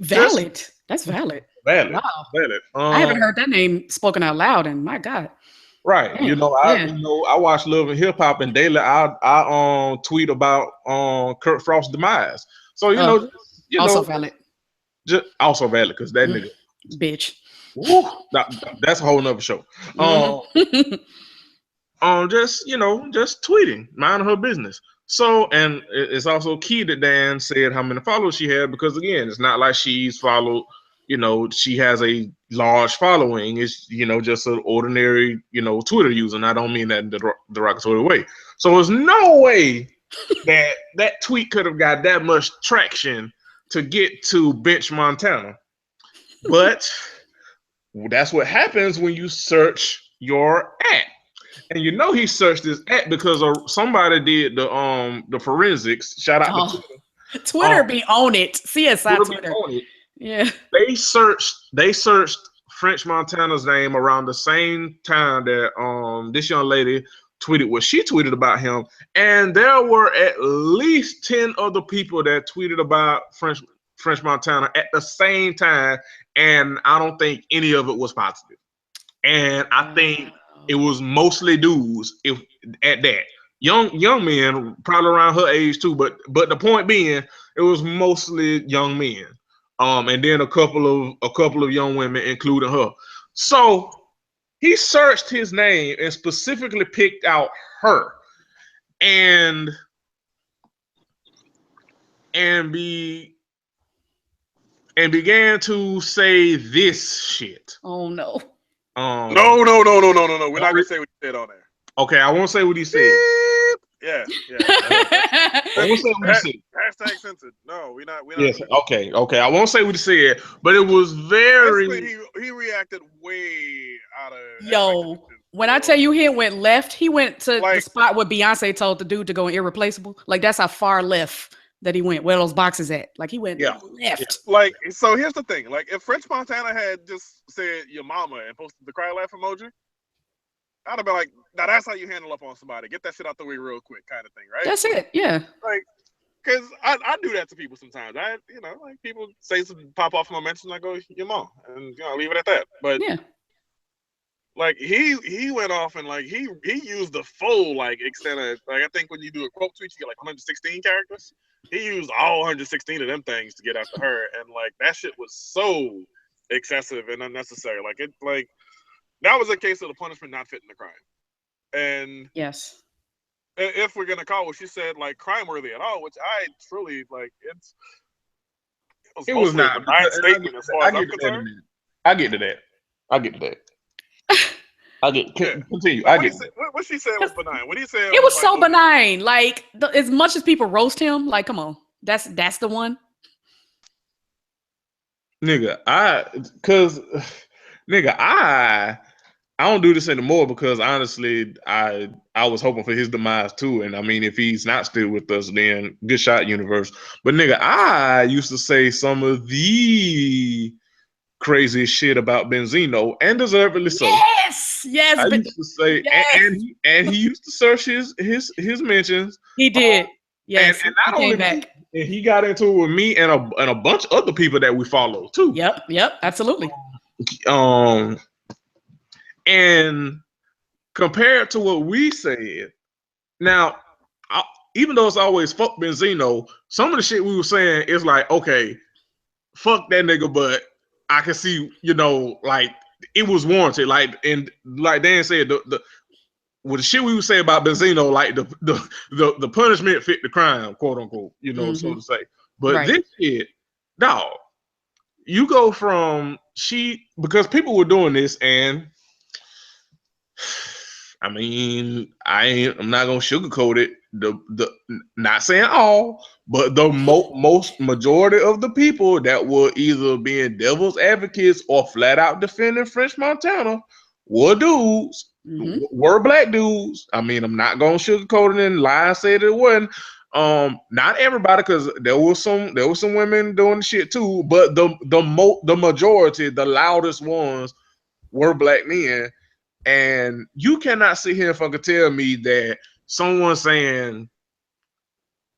Valid. That's valid. Valid. Wow. Valid. I haven't heard that name spoken out loud, and my God. Right. You know, I watch Love and Hip Hop, and daily I tweet about Kurt Frost's demise. So also valid. Just also valid because that nigga bitch. Woo, that's a whole nother show. Just tweeting, minding her business. So, and it's also key that Dan said how many followers she had, because again, it's not like she's followed. She has a large following. It's just an ordinary Twitter user. And I don't mean that in the derogatory way. So there's no way that tweet could have got that much traction to get to Bench Montana. But that's what happens when you search your @ and he searched his @ because somebody did the forensics. Shout out to Twitter. Be on it. CSI Twitter. Yeah. They searched French Montana's name around the same time that this young lady tweeted what she tweeted about him, and there were at least 10 other people that tweeted about French Montana at the same time, and I don't think any of it was positive. And I think it was mostly dudes at that. Young men, probably around her age too, but the point being, it was mostly young men. And then a couple of young women, including her. So he searched his name and specifically picked out her, and began to say this shit. Oh no. No. We're not gonna say what he said on there. Okay, I won't say what he said. Yeah. I won't say what he said. Hashtag censored. No, we're not. Yes. Okay. I won't say what he said, but it was very. Basically, he reacted way out of. Yo, when I tell you he went left, he went to the spot where Beyonce told the dude to go Irreplaceable. Like, that's how far left that he went. Where those boxes at? Like, he went left. Like, so here's the thing. Like, if French Montana had just said your mama and posted the cry laugh emoji, I'd have been like, now that's how you handle up on somebody. Get that shit out the way real quick, kind of thing, right? That's it, yeah. Like, because I do that to people sometimes. Like people say something, pop off my mention, I go, your mom, and leave it at that. But yeah, like he went off and like he used the full extent of I think when you do a quote tweet, you get 116 characters. He used all 116 of them things to get after her, and that shit was so excessive and unnecessary. That was a case of the punishment not fitting the crime. And yes, if we're gonna call what she said crime worthy at all, which I truly it was not a statement as far as I'm concerned. I get to that. Continue. What she said was benign. What he said it was so benign. As much as people roast him, come on, that's the one. Nigga, I don't do this anymore because honestly, I was hoping for his demise too. And I mean, if he's not still with us, then good shot, universe. But nigga, I used to say some of the craziest shit about Benzino, and deservedly so. Yes. I used to say, and he used to search his mentions. He did. Yes. And not only that, and he got into it with me and a bunch of other people that we follow too. Yep, absolutely. And compared to what we said, now, even though it's always fuck Benzino, some of the shit we were saying is okay, fuck that nigga, but I can see, it was warranted. And like Dan said, with the shit we would say about Benzino, the punishment fit the crime, quote unquote, so to say. But this shit, dog, you go from because people were doing this, and I mean, I'm not gonna sugarcoat it. The not saying all, but the most majority of the people that were either being devil's advocates or flat out defending French Montana were dudes, were black dudes. I mean, I'm not gonna sugarcoat it and lie and say that it wasn't. Not everybody, because there was some women doing the shit too, but the majority, the loudest ones, were black men. And you cannot sit here and fucking tell me that someone saying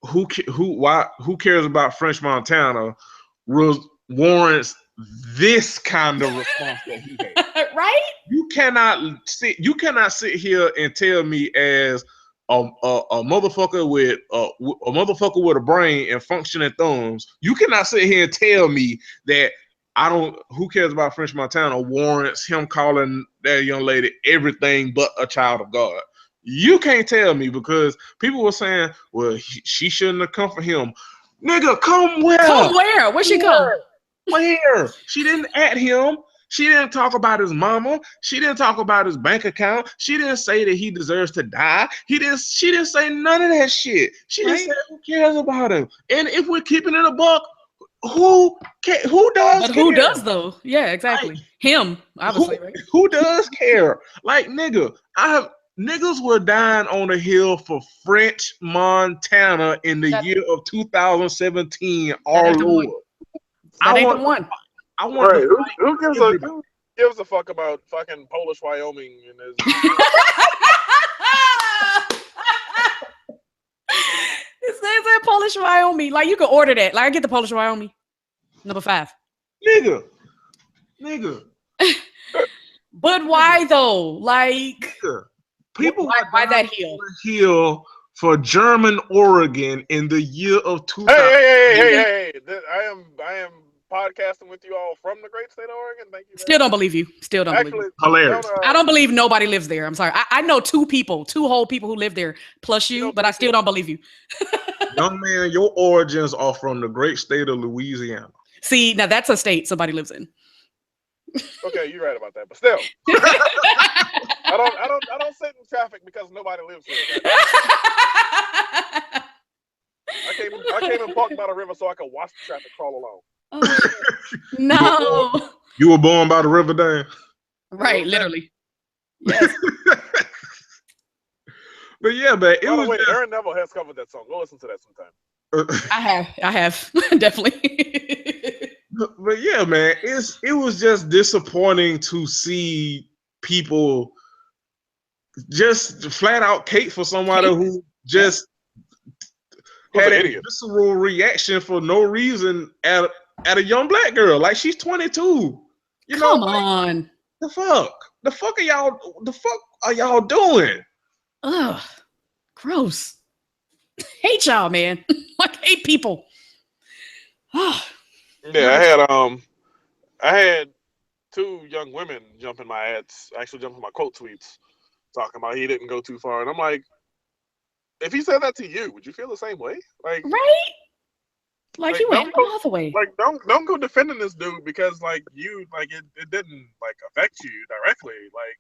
who cares about French Montana warrants this kind of response that he had. right? You cannot sit here and tell me as a motherfucker with a brain and functioning thumbs. You cannot sit here and tell me that who cares about French Montana warrants him calling that young lady everything but a child of God. You can't tell me, because people were saying, well, she shouldn't have come for him. Nigga, come where? Come where? Where'd she come? Where? She didn't at him. She didn't talk about his mama. She didn't talk about his bank account. She didn't say that he deserves to die. She didn't say none of that shit. She just said, who cares about him? And if we're keeping it a buck, who does But care? who does though? Yeah, exactly. Like, him, obviously, right? Who does care? Like, nigga, niggas were dying on the hill for French Montana in the year of 2017. Our Lord. That ain't the one. I want right. Who gives a fuck about fucking Polish Wyoming and his It says that Polish Wyoming. Like, you can order that. Like, I get the Polish Wyoming. Number 5. nigga. But why though? Like, Nigga. People why that hill? Hill for German Oregon in the year of 2000. Hey! I am podcasting with you all from the great state of Oregon. Thank you. Still don't believe you. Still don't believe you. Hilarious. I don't believe nobody lives there. I'm sorry. I know 2 whole people who live there, plus you, but I still don't believe you. Young man, your origins are from the great state of Louisiana. See, now that's a state somebody lives in. Okay, you're right about that, but still, I don't sit in traffic because nobody lives here. I came and parked by the river so I could watch the traffic crawl along. Oh, no. You were born by the river, Dan? Right, literally. Yes. But yeah, man, it was. By the way, Aaron Neville has covered that song. Go listen to that sometime. I have definitely. But yeah, man, it was just disappointing to see people just flat out cape for somebody who just had a visceral reaction for no reason at a young black girl. Like, she's 22. Come on. The fuck are y'all doing? Ugh, gross. Hate y'all, man. Like, hate people. Yeah, I had 2 young women jump in my ads, actually jump in my quote tweets, talking about he didn't go too far, and I'm like, if he said that to you, would you feel the same way? Like, right? Like you went all the way. Like, don't go defending this dude because like you it didn't like affect you directly. Like,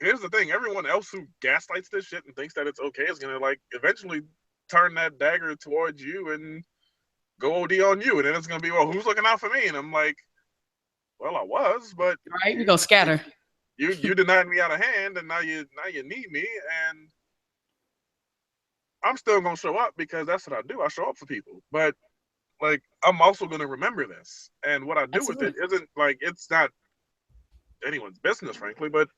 here's the thing: everyone else who gaslights this shit and thinks that it's okay is gonna like eventually turn that dagger towards you and go OD on you, and then it's gonna be, well, who's looking out for me? And I'm like, well, I was, but right, we go scatter. You denied me out of hand, and now you need me, and I'm still gonna show up because that's what I do. I show up for people, but like I'm also gonna remember this, and what I do with it isn't like it's not anyone's business, frankly. But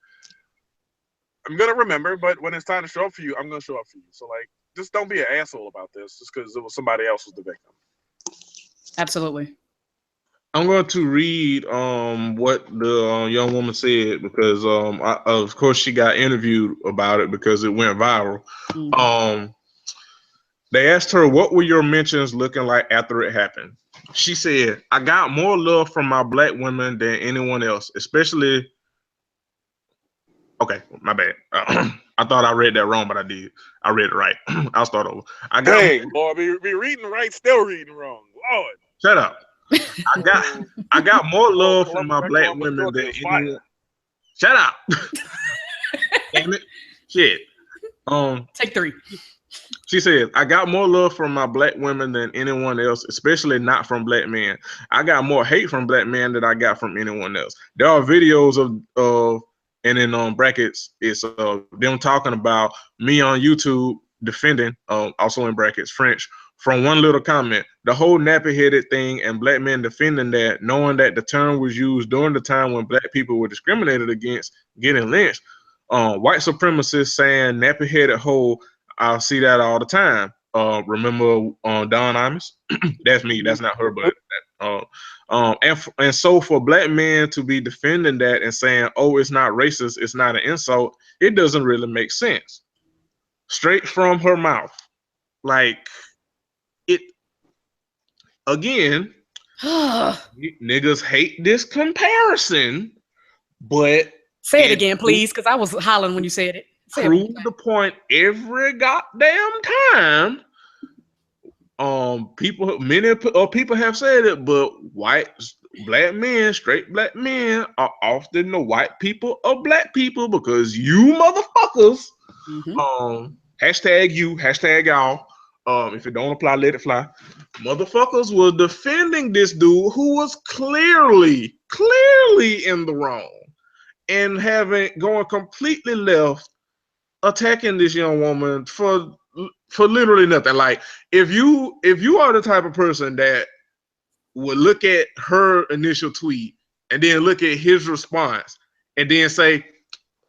I'm gonna remember. But when it's time to show up for you, I'm gonna show up for you. So like, just don't be an asshole about this, just because it was somebody else who's the victim. Absolutely. I'm going to read what the young woman said because of course she got interviewed about it because it went viral. Mm-hmm. They asked her, what were your mentions looking like after it happened? She said, I got more love from my black women than anyone else, especially. Okay, my bad. I thought I read that wrong, but I did. I read it right. I'll start over. Boy, be reading right, still reading wrong. Lord. Shut up. I got more love from my black women than anyone. Shut up. Damn it. Shit. Take 3. She said, I got more love from my black women than anyone else, especially not from black men. I got more hate from black men than I got from anyone else. There are videos of and in brackets, it's them talking about me on YouTube defending, also in brackets, French, from one little comment. The whole nappy-headed thing and black men defending that, knowing that the term was used during the time when black people were discriminated against, getting lynched. White supremacists saying nappy-headed hoe. I see that all the time. Remember Don Imus? That's me. That's not her, but And so for black men to be defending that and saying, "Oh, it's not racist, it's not an insult," it doesn't really make sense. Straight from her mouth, like it. Again, niggas hate this comparison, but say it again, please, because I was hollering when you said it. Prove the point every goddamn time. Many people have said it, but black men, straight black men, are often the white people of black people because you motherfuckers, hashtag you, hashtag y'all. If it don't apply, let it fly. Motherfuckers was defending this dude who was clearly in the wrong and going completely left, attacking this young woman for literally nothing. Like if you are the type of person that would look at her initial tweet and then look at his response and then say,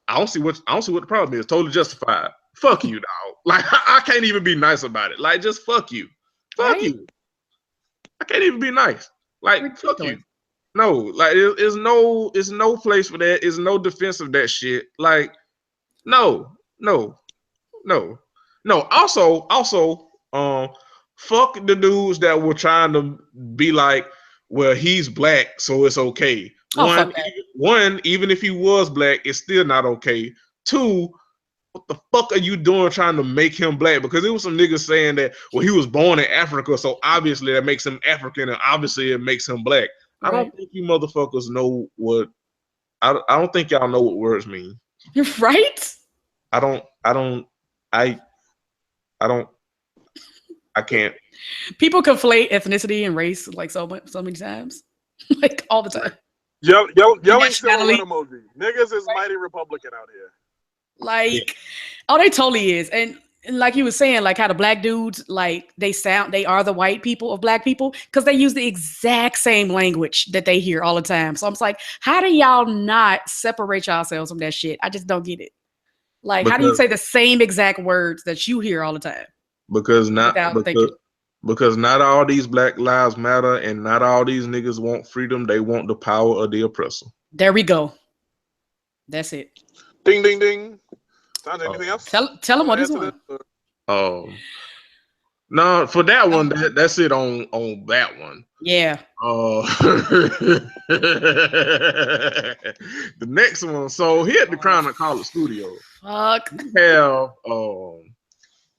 I don't see what the problem is. Totally justified. Fuck you, dog. Like I can't even be nice about it. Like just fuck you. Fuck you. I can't even be nice. Like fuck you. No, like it's no place for that. It's no defense of that shit. Like no. Also, fuck the dudes that were trying to be like, well, he's black, so it's okay. One, even if he was black, it's still not okay. Two, what the fuck are you doing trying to make him black? Because it was some niggas saying that, well, he was born in Africa, so obviously that makes him African, and obviously it makes him black. Right. I don't think you motherfuckers know what. I don't think y'all know what words mean. You're right. I can't. People conflate ethnicity and race like so many times, like all the time. Yelling silhouette emoji. Niggas is mighty Republican out here. Like, oh, they totally is. And like you were saying, like how the black dudes, like they are the white people of black people because they use the exact same language that they hear all the time. So I'm just like, how do y'all not separate yourselves from that shit? I just don't get it. Like, how do you say the same exact words that you hear all the time? Because not all these Black Lives Matter and not all these niggas want freedom. They want the power of the oppressor. There we go. That's it. Ding, ding, ding. Anything else? Tell them what is one. No, for that one, that's it on that one. Yeah. The next one. So here at the Crown and College Studio,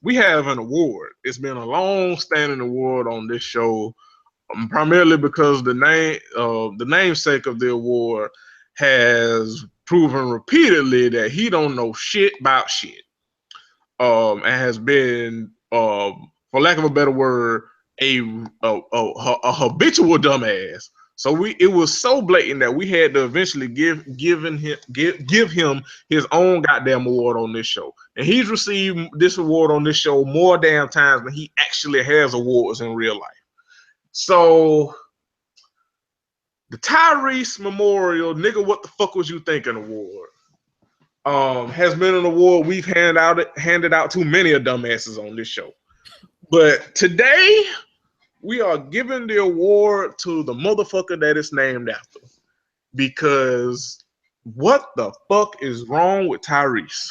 we have an award. It's been a long-standing award on this show, primarily because the namesake of the award has proven repeatedly that he don't know shit about shit, and has been, for lack of a better word, a habitual dumbass. So it was so blatant that we had to eventually give him his own goddamn award on this show. And he's received this award on this show more damn times than he actually has awards in real life. So the Tyrese Memorial Nigga What the Fuck Was You Thinking award has been an award we've handed out to many of dumbasses on this show. But today we are giving the award to the motherfucker that it's named after. Because what the fuck is wrong with Tyrese?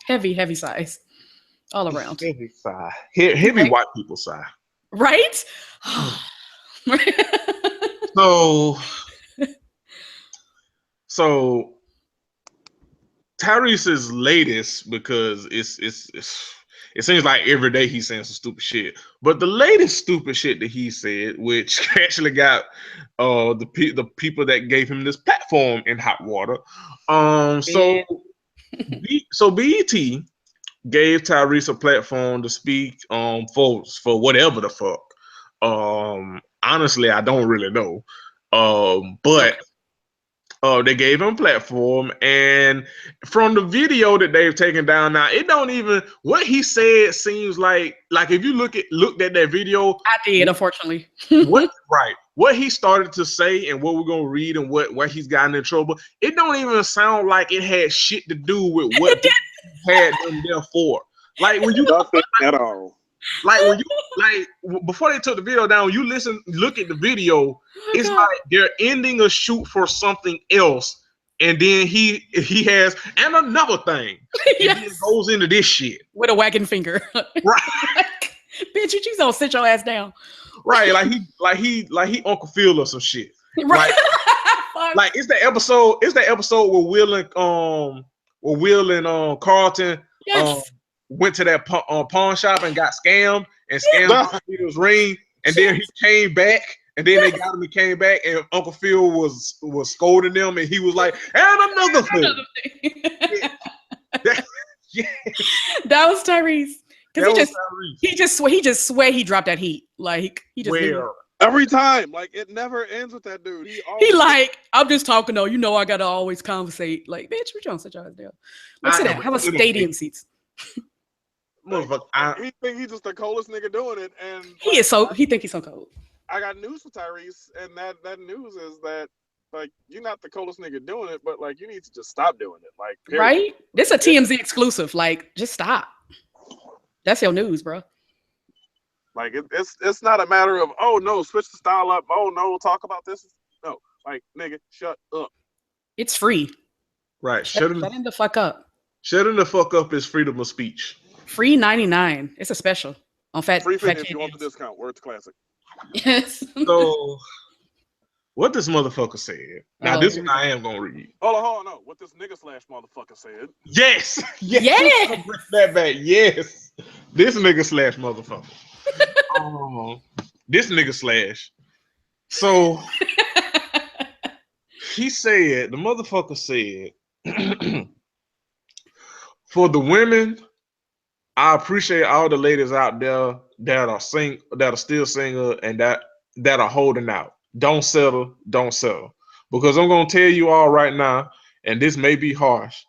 Heavy sighs all around. Heavy sigh. Heavy white people sigh. Right? So Tyrese's latest, because it seems like every day he's saying some stupid shit. But the latest stupid shit that he said, which actually got the people that gave him this platform in hot water. So BET gave Tyrese a platform to speak for whatever the fuck. Honestly, I don't really know. But they gave him a platform, and from the video that they've taken down now, it don't even, what he said seems like if you looked at that video, I did, unfortunately. What he started to say and what we're gonna read and where he's gotten in trouble, it don't even sound like it had shit to do with what he had them there for. Like when you nothing at all. like when you before they took the video down, when you look at the video, it's God. like they're ending a shoot for something else, and then he has and another thing, and then Yes. goes into this shit. With a wagging finger. Right. Bitch, you just don't sit your ass down. Right, like he Uncle Phil or some shit. Right. Like it's the episode where Will and Carlton Yes. went to that pawn shop and got scammed and scammed Phil's ring, and then he came back, and then they got him. He came back, and Uncle Phil was scolding them, and he was like, "And another thing." Yeah. That was Tyrese. Because Tyrese. he just swear he dropped that heat. Like he just knew. Every time, like it never ends with that dude. He like, I'm just talking though. You know, I gotta always conversate. Like, bitch, we don't sit your ass down. Let's sit down. Have a stadium seats. He think he's just the coolest nigga doing it, and He think he's so cold. I got news for Tyrese, and that news is that like you're not the coolest nigga doing it, but like you need to just stop doing it. Like, period. Right? This is a TMZ exclusive. Like, just stop. That's your news, bro. Like it's not a matter of, oh no, switch the style up. Oh no, talk about this. No, like nigga, shut up. It's free. Right. Shut him the fuck up. Shutting the fuck up is freedom of speech. Free 99. It's a special on Fat. Free 50 Fat if you want the discount. Words classic. Yes. So what this motherfucker said. Now this one I am gonna read. Hold on, no. What this nigga / motherfucker said. Yes. Yeah. That back. Yes. This nigga / motherfucker. This nigga / So he said, the motherfucker said, for the women, I appreciate all the ladies out there that are still single and that are holding out. Don't settle. Because I'm gonna tell you all right now, and this may be harsh.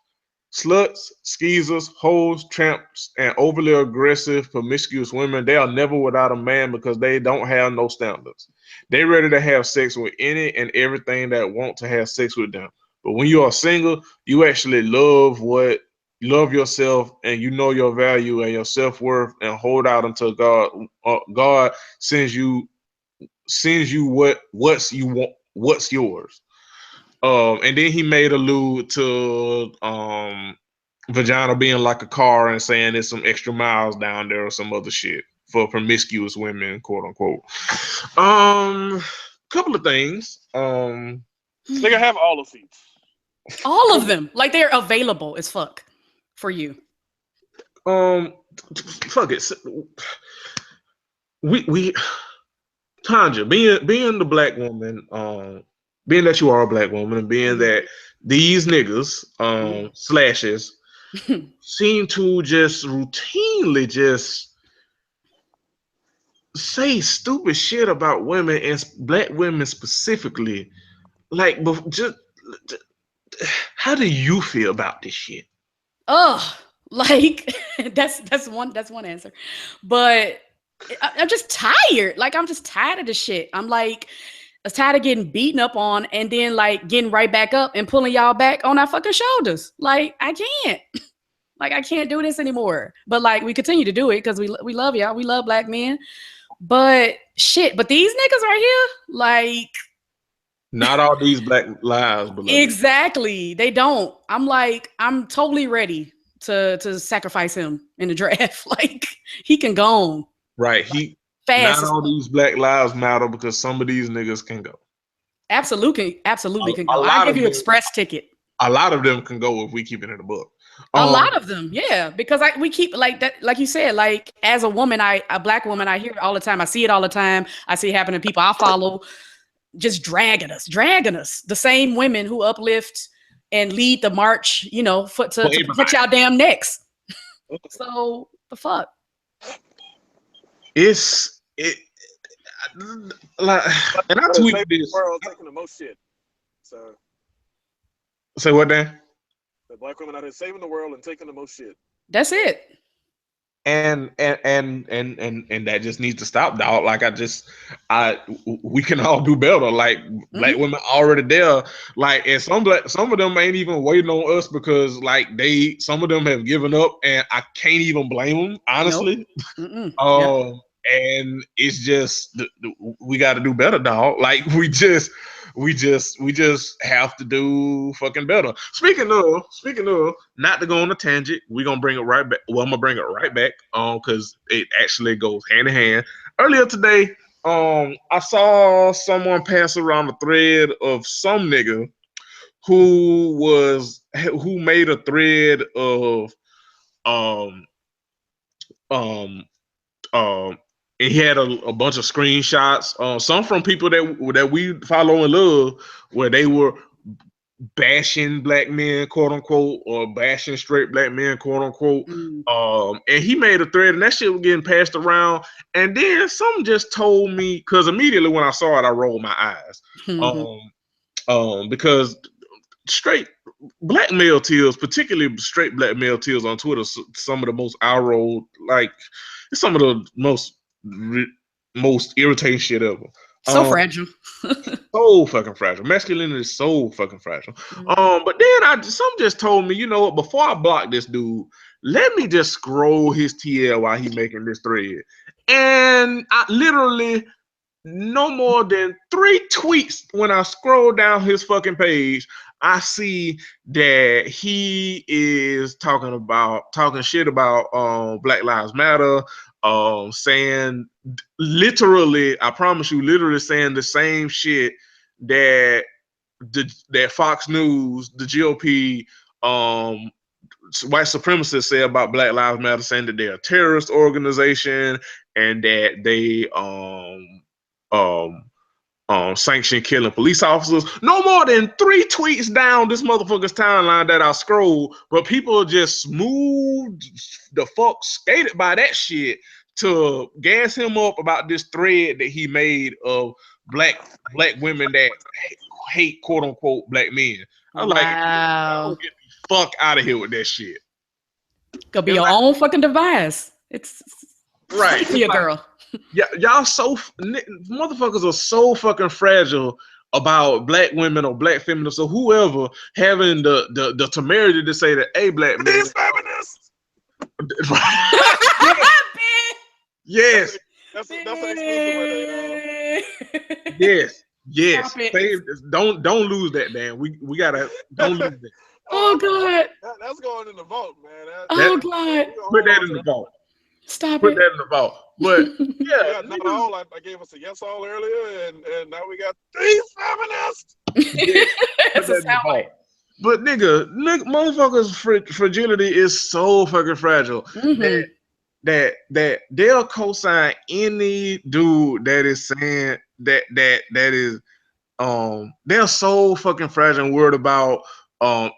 Sluts, skeezers, hoes, tramps, and overly aggressive, promiscuous women, they are never without a man because they don't have no standards. They ready to have sex with any and everything that want to have sex with them. But when you are single, you actually love yourself, and you know your value and your self-worth, and hold out until God sends you what's yours. And then he made allude to vagina being like a car and saying there's some extra miles down there or some other shit for promiscuous women, quote unquote. Couple of things. Nigga, have all the seats. All of them. Like they're available as fuck for you. Fuck it. We Tanja, being the black woman, being that you are a black woman, and being that these niggas, slashes, seem to just routinely just say stupid shit about women and black women specifically. Like, just how do you feel about this shit? Oh, like that's one answer. But I'm just tired. Like, I'm just tired of this shit. I'm tired of getting beaten up on and then like getting right back up and pulling y'all back on our fucking shoulders. Like, I can't. Like, I can't do this anymore. But like, we continue to do it because we love y'all. We love black men. But shit, but these niggas right here, like, not all these black lives, beloved. Exactly. They don't. I'm totally ready to sacrifice him in the draft. Like, he can go on. Right. Fast. Not all these black lives matter because some of these niggas can go. Absolutely can go. I'll give you express ticket. A lot of them can go if we keep it in the book. A lot of them, yeah, because we keep like that, like you said, like as a woman, a black woman, I hear it all the time. I see it all the time. I see it happen to people I follow, just dragging us. The same women who uplift and lead the march, you know, to protect y'all damn necks. So the fuck. Like, and I tweeted this. World taking the most shit. So say what, Dan? The black women out here saving the world and taking the most shit. That's it. and that just needs to stop, dog. Like we can all do better. Like black women already there. Like, and some of them ain't even waiting on us because like some of them have given up, and I can't even blame them, honestly. Nope. And it's just we got to do better, dog. Like we just have to do fucking better. Speaking of, not to go on a tangent, we're gonna bring it right back. Well, I'm gonna bring it right back because it actually goes hand in hand. Earlier today, I saw someone pass around a thread of some nigga who made a thread of um and he had a bunch of screenshots, some from people that we follow and love, where they were bashing black men, quote unquote, or bashing straight black men, quote unquote. And he made a thread, and that shit was getting passed around. And then some just told me, because immediately when I saw it, I rolled my eyes, because straight black male teals, particularly straight black male teals on Twitter, some of the most rolled, like it's some of the most irritating shit ever. So fragile. So fucking fragile. Masculinity is so fucking fragile. But then some just told me, you know what, before I block this dude, let me just scroll his TL while he making this thread. And I literally no more than 3 tweets when I scroll down his fucking page, I see that he is talking shit about Black Lives Matter, saying literally, I promise you, literally saying the same shit that that Fox News, the GOP, white supremacists say about Black Lives Matter, saying that they're a terrorist organization and that they sanction killing police officers. No more than 3 tweets down this motherfucker's timeline that I scrolled, but people just smooth the fuck skated by that shit to gas him up about this thread that he made of black women that hate quote unquote black men. I was like, get the fuck out of here with that shit. Go be your own fucking device. It's right. Be a girl. Yeah, y'all motherfuckers are so fucking fragile about black women or black feminists or whoever having the temerity to say that black men. These feminists. Yes. That's an exclusive right there. Yes. Don't lose that, man. We gotta don't lose that. Oh God. That's going in the vault, man. God. Put that in the vault. Stop Put it. that in the vault. But yeah, not all. I gave us a yes all earlier, and now we got these feminists. It's a sound. But nigga, motherfuckers' fragility is so fucking fragile that they'll co-sign any dude that is saying that is they're so fucking fragile and worried about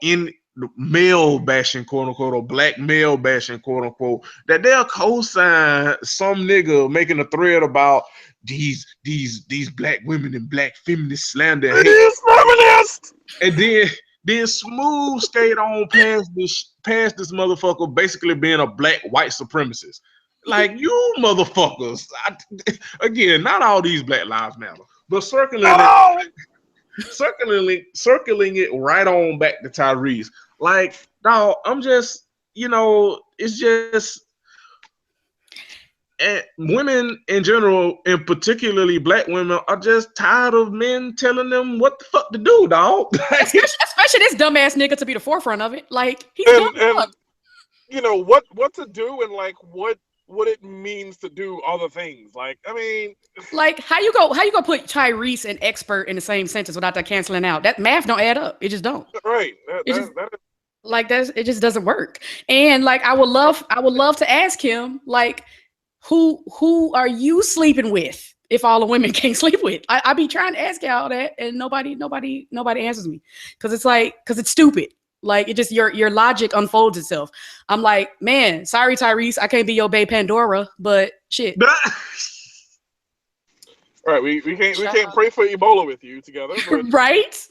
in male bashing, quote unquote, or black male bashing, quote unquote, that they'll co-sign some nigga making a thread about these black women and black feminists slander. These feminists! And then smooth skate on past this motherfucker basically being a black white supremacist. Like, you motherfuckers. Again, not all these Black Lives Matter, but circling it right on back to Tyrese. Like, no, I'm just, it's just, and women in general, and particularly black women, are just tired of men telling them what the fuck to do, dog. Especially this dumbass nigga to be the forefront of it. Like, he's dumb. What to do and like what it means to do other things. Like, I mean, like how you go put Tyrese and expert in the same sentence without that canceling out? That math don't add up. It just don't. Right. It just doesn't work. And like, I would love to ask him, like, who are you sleeping with if all the women can't sleep with? I be trying to ask y'all that, and nobody answers me because it's stupid. Like, it just your logic unfolds itself. I'm like, man, sorry, Tyrese, I can't be your bae Pandora, but shit. Right, we can't pray for Ebola with you together, but... Right?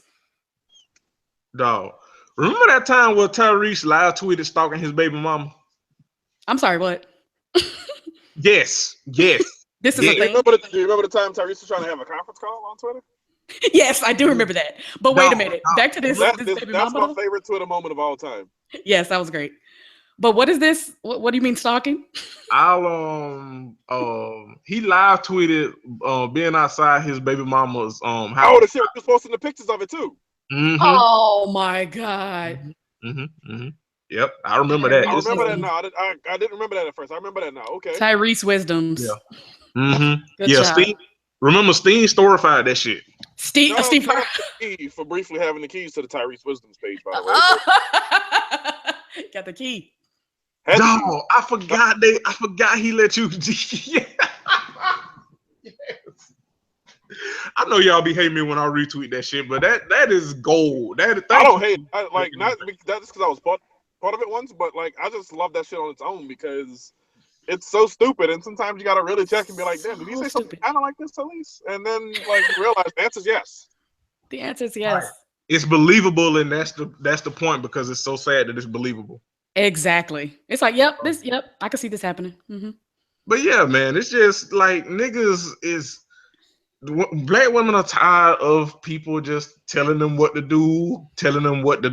Dog, remember that time where Tyrese live tweeted stalking his baby mama? I'm sorry, what? Yes. This is Yeah. a thing. Do you remember the time Tyrese was trying to have a conference call on Twitter? Yes, I do remember that. But wait a minute. Back to this. That's Baby my mama. favorite Twitter moment of all time. Yes, that was great. But what is this? What do you mean stalking? He live tweeted being outside his baby mama's house. Oh, the shit, he was posting the pictures of it too. Mm-hmm. Oh my god. Yep, I remember that. I remember that now. I didn't remember that at first. I remember that now. Okay. Tyrese Wisdoms. Yeah. Mm-hmm. Good yeah, job. Remember Steen storified that shit. Steve for briefly having the keys to the Tyrese Wisdoms page, by the way. Got the key. No, I forgot he let you. Yes. I know y'all be hating me when I retweet that shit, but that is gold. I don't hate. Not that's because I was part of it once, but like I just love that shit on its own because it's so stupid, and sometimes you gotta really check and be like, "Damn, did he say something kind of like this, Talise?" And then like you realize the answer is yes. The answer is yes. Right. It's believable, and that's the point because it's so sad that it's believable. Exactly. It's like, yep, I can see this happening. Mm-hmm. But yeah, man, it's just like niggas is. Black women are tired of people just telling them what to do, telling them what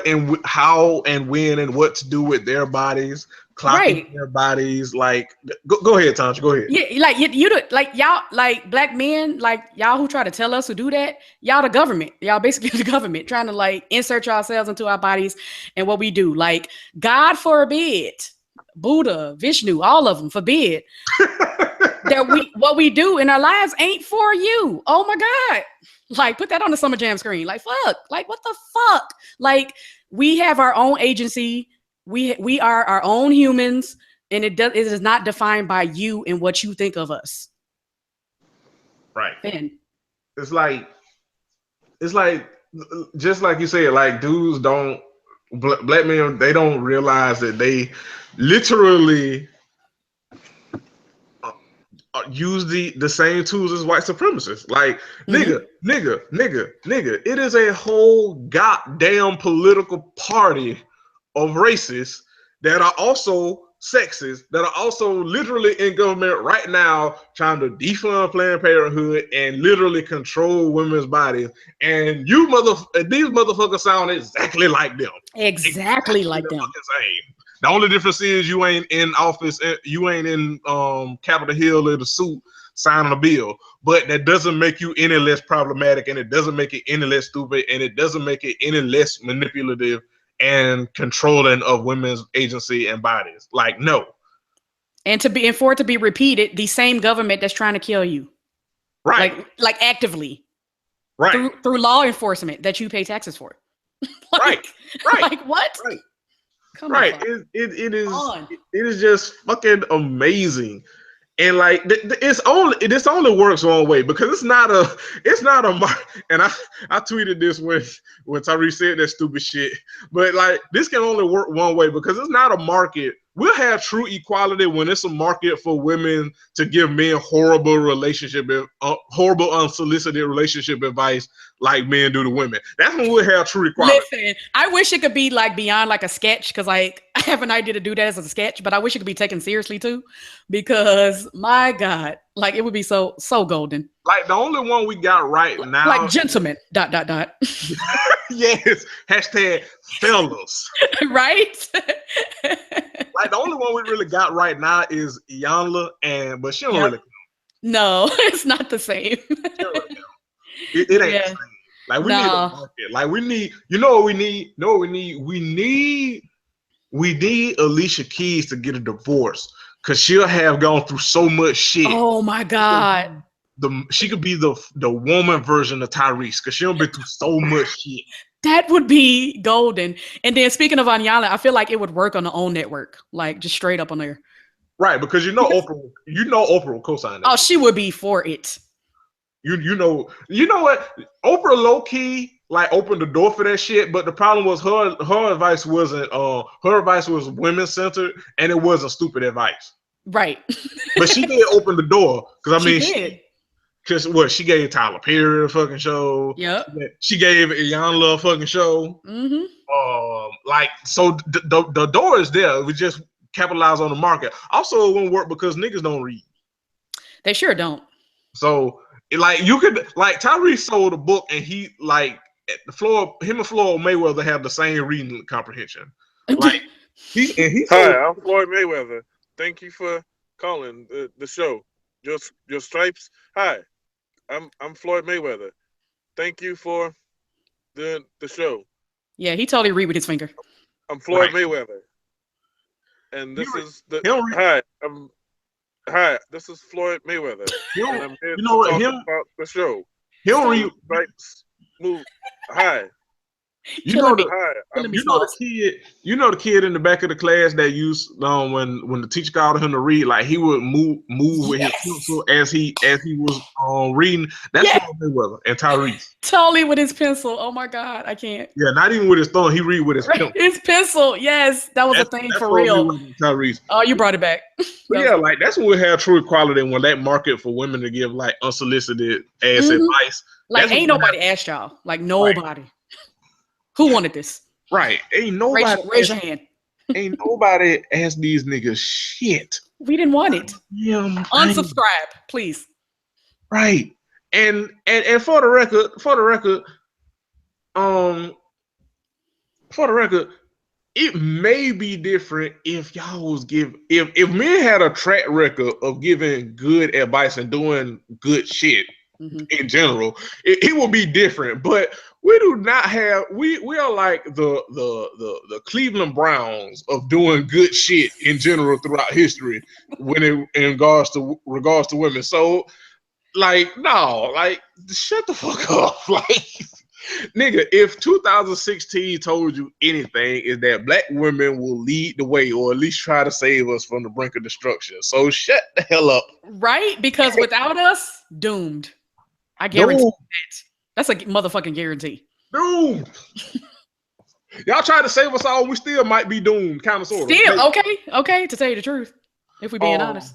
and how and when and what to do with their bodies, clocking their bodies. Like, go ahead, Tantra, go ahead. Yeah, like you do, like y'all, like black men, like y'all who try to tell us to do that. Y'all the government. Y'all basically the government trying to like insert ourselves into our bodies and what we do. Like, God forbid, Buddha, Vishnu, all of them forbid. That what we do in our lives ain't for you. Oh my God. Like, put that on the Summer Jam screen. Like, fuck. Like, what the fuck? Like, we have our own agency. We are our own humans, and it is not defined by you and what you think of us. Right. Ben. It's like just like you said, like dudes don't black men, they don't realize that they literally use the same tools as white supremacists. Like, nigga. It is a whole goddamn political party of racists that are also sexist, that are also literally in government right now trying to defund Planned Parenthood and literally control women's bodies. And these motherfuckers sound exactly like them. Exactly like them. The only difference is you ain't in office, you ain't in Capitol Hill in a suit signing a bill. But that doesn't make you any less problematic, and it doesn't make it any less stupid, and it doesn't make it any less manipulative and controlling of women's agency and bodies. Like, no. And for it to be repeated, the same government that's trying to kill you. Right. Like actively. Right. Through law enforcement that you pay taxes for. Right. Like what? Right. Come right. On. It is just fucking amazing. And like this only works one way because it's not a market. And I tweeted this when Tyrese said that stupid shit. But like this can only work one way because it's not a market. We'll have true equality when it's a market for women to give men horrible unsolicited relationship advice like men do to women. That's when we'll have true equality. Listen, I wish it could be like beyond like a sketch because like I have an idea to do that as a sketch, but I wish it could be taken seriously too because my God, like it would be so golden. Like the only one we got right now, like gentlemen. ... Yes. Hashtag fellas. Right. Like the only one we really got right now is Iyanla, but she don't really. No, it's not the same. It ain't the same. Like we need a market. Like we need. You know what we need? We need Alicia Keys to get a divorce because she'll have gone through so much shit. Oh my God. She could be the woman version of Tyrese because she'll been through so much shit. That would be golden. And then speaking of Iyanla, I feel like it would work on the OWN network, like just straight up on there. Right, because Oprah will co-sign that. Oh, she would be for it. You know what? Oprah low key like opened the door for that shit, but the problem was her advice wasn't her advice was women centered and it wasn't stupid advice. Right. But she did open the door because she gave Tyler Perry a fucking show. Yep. She gave Iyanla a fucking show. Mm-hmm. Like so the door is there. We just capitalize on the market. Also, it won't work because niggas don't read. They sure don't. So, like, you could, like, Tyrese sold a book, and he, like, him and Floyd Mayweather have the same reading comprehension. Like, he Hi, I'm Floyd Mayweather. Thank you for calling the show. Your stripes. Hi, I'm Floyd Mayweather. Thank you for the show. Yeah, he totally read with his finger. I'm Floyd Mayweather, and this is the hi. This is Floyd Mayweather, and I'm here to talk about the show. He don't read. Stripes move. Hi. You know the kid in the back of the class that used when the teacher called him to read, like he would move with his pencil as he was reading. That's Floyd Mayweather and Tyrese. Totally with his pencil. Oh my God, I can't. Yeah, not even with his thumb. He read with his pencil. His pencil. Yes, that's a thing for real. Tyrese. Oh, you brought it back. Yeah, like that's when we have true equality, when that market for women to give like unsolicited ass advice. Like ain't nobody asked y'all. Like nobody. Right. Who wanted this? Right. Ain't nobody. Raise your hand. Ain't nobody asked these niggas shit. We didn't want it. Unsubscribe, please. Right. And for the record, it may be different if y'all was if men had a track record of giving good advice and doing good shit in general, it will be different. But we do not have. We are like the Cleveland Browns of doing good shit in general throughout history when in regards to women. So, like, no, like, shut the fuck up, like, nigga. If 2016 told you anything, is that black women will lead the way, or at least try to save us from the brink of destruction. So shut the hell up, right? Because without us, doomed. I guarantee that. That's a motherfucking guarantee. Doomed. Y'all try to save us all, we still might be doomed, kind of, sort of. Still, okay, to tell you the truth, if we're being honest.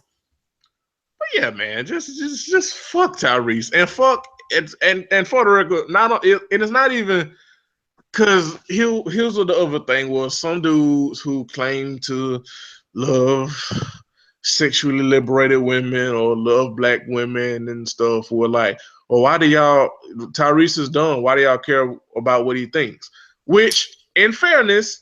But yeah, man, just fuck Tyrese and fuck and for the record, it is not even because here's what the other thing was. Some dudes who claim to love sexually liberated women or love black women and stuff were like, well, why do y'all, Tyrese is done, why do y'all care about what he thinks? Which, in fairness,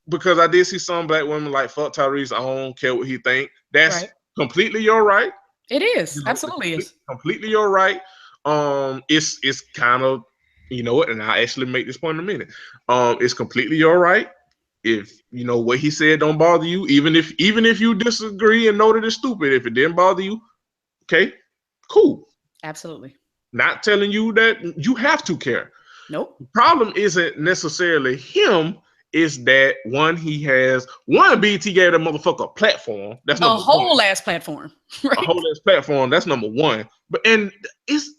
because I did see some black women like, fuck Tyrese, I don't care what he think. That's completely your right. It is. Absolutely is. Completely your right. It's kind of, you know what, and I'll actually make this point in a minute. It's completely your right. If you know what he said don't bother you, even if you disagree and know that it's stupid, if it didn't bother you, okay, cool. Absolutely. Not telling you that you have to care. Nope. The problem isn't necessarily him. Is that BT gave that motherfucker a platform. That's a whole ass platform. Right? A whole ass platform. That's number one. But it's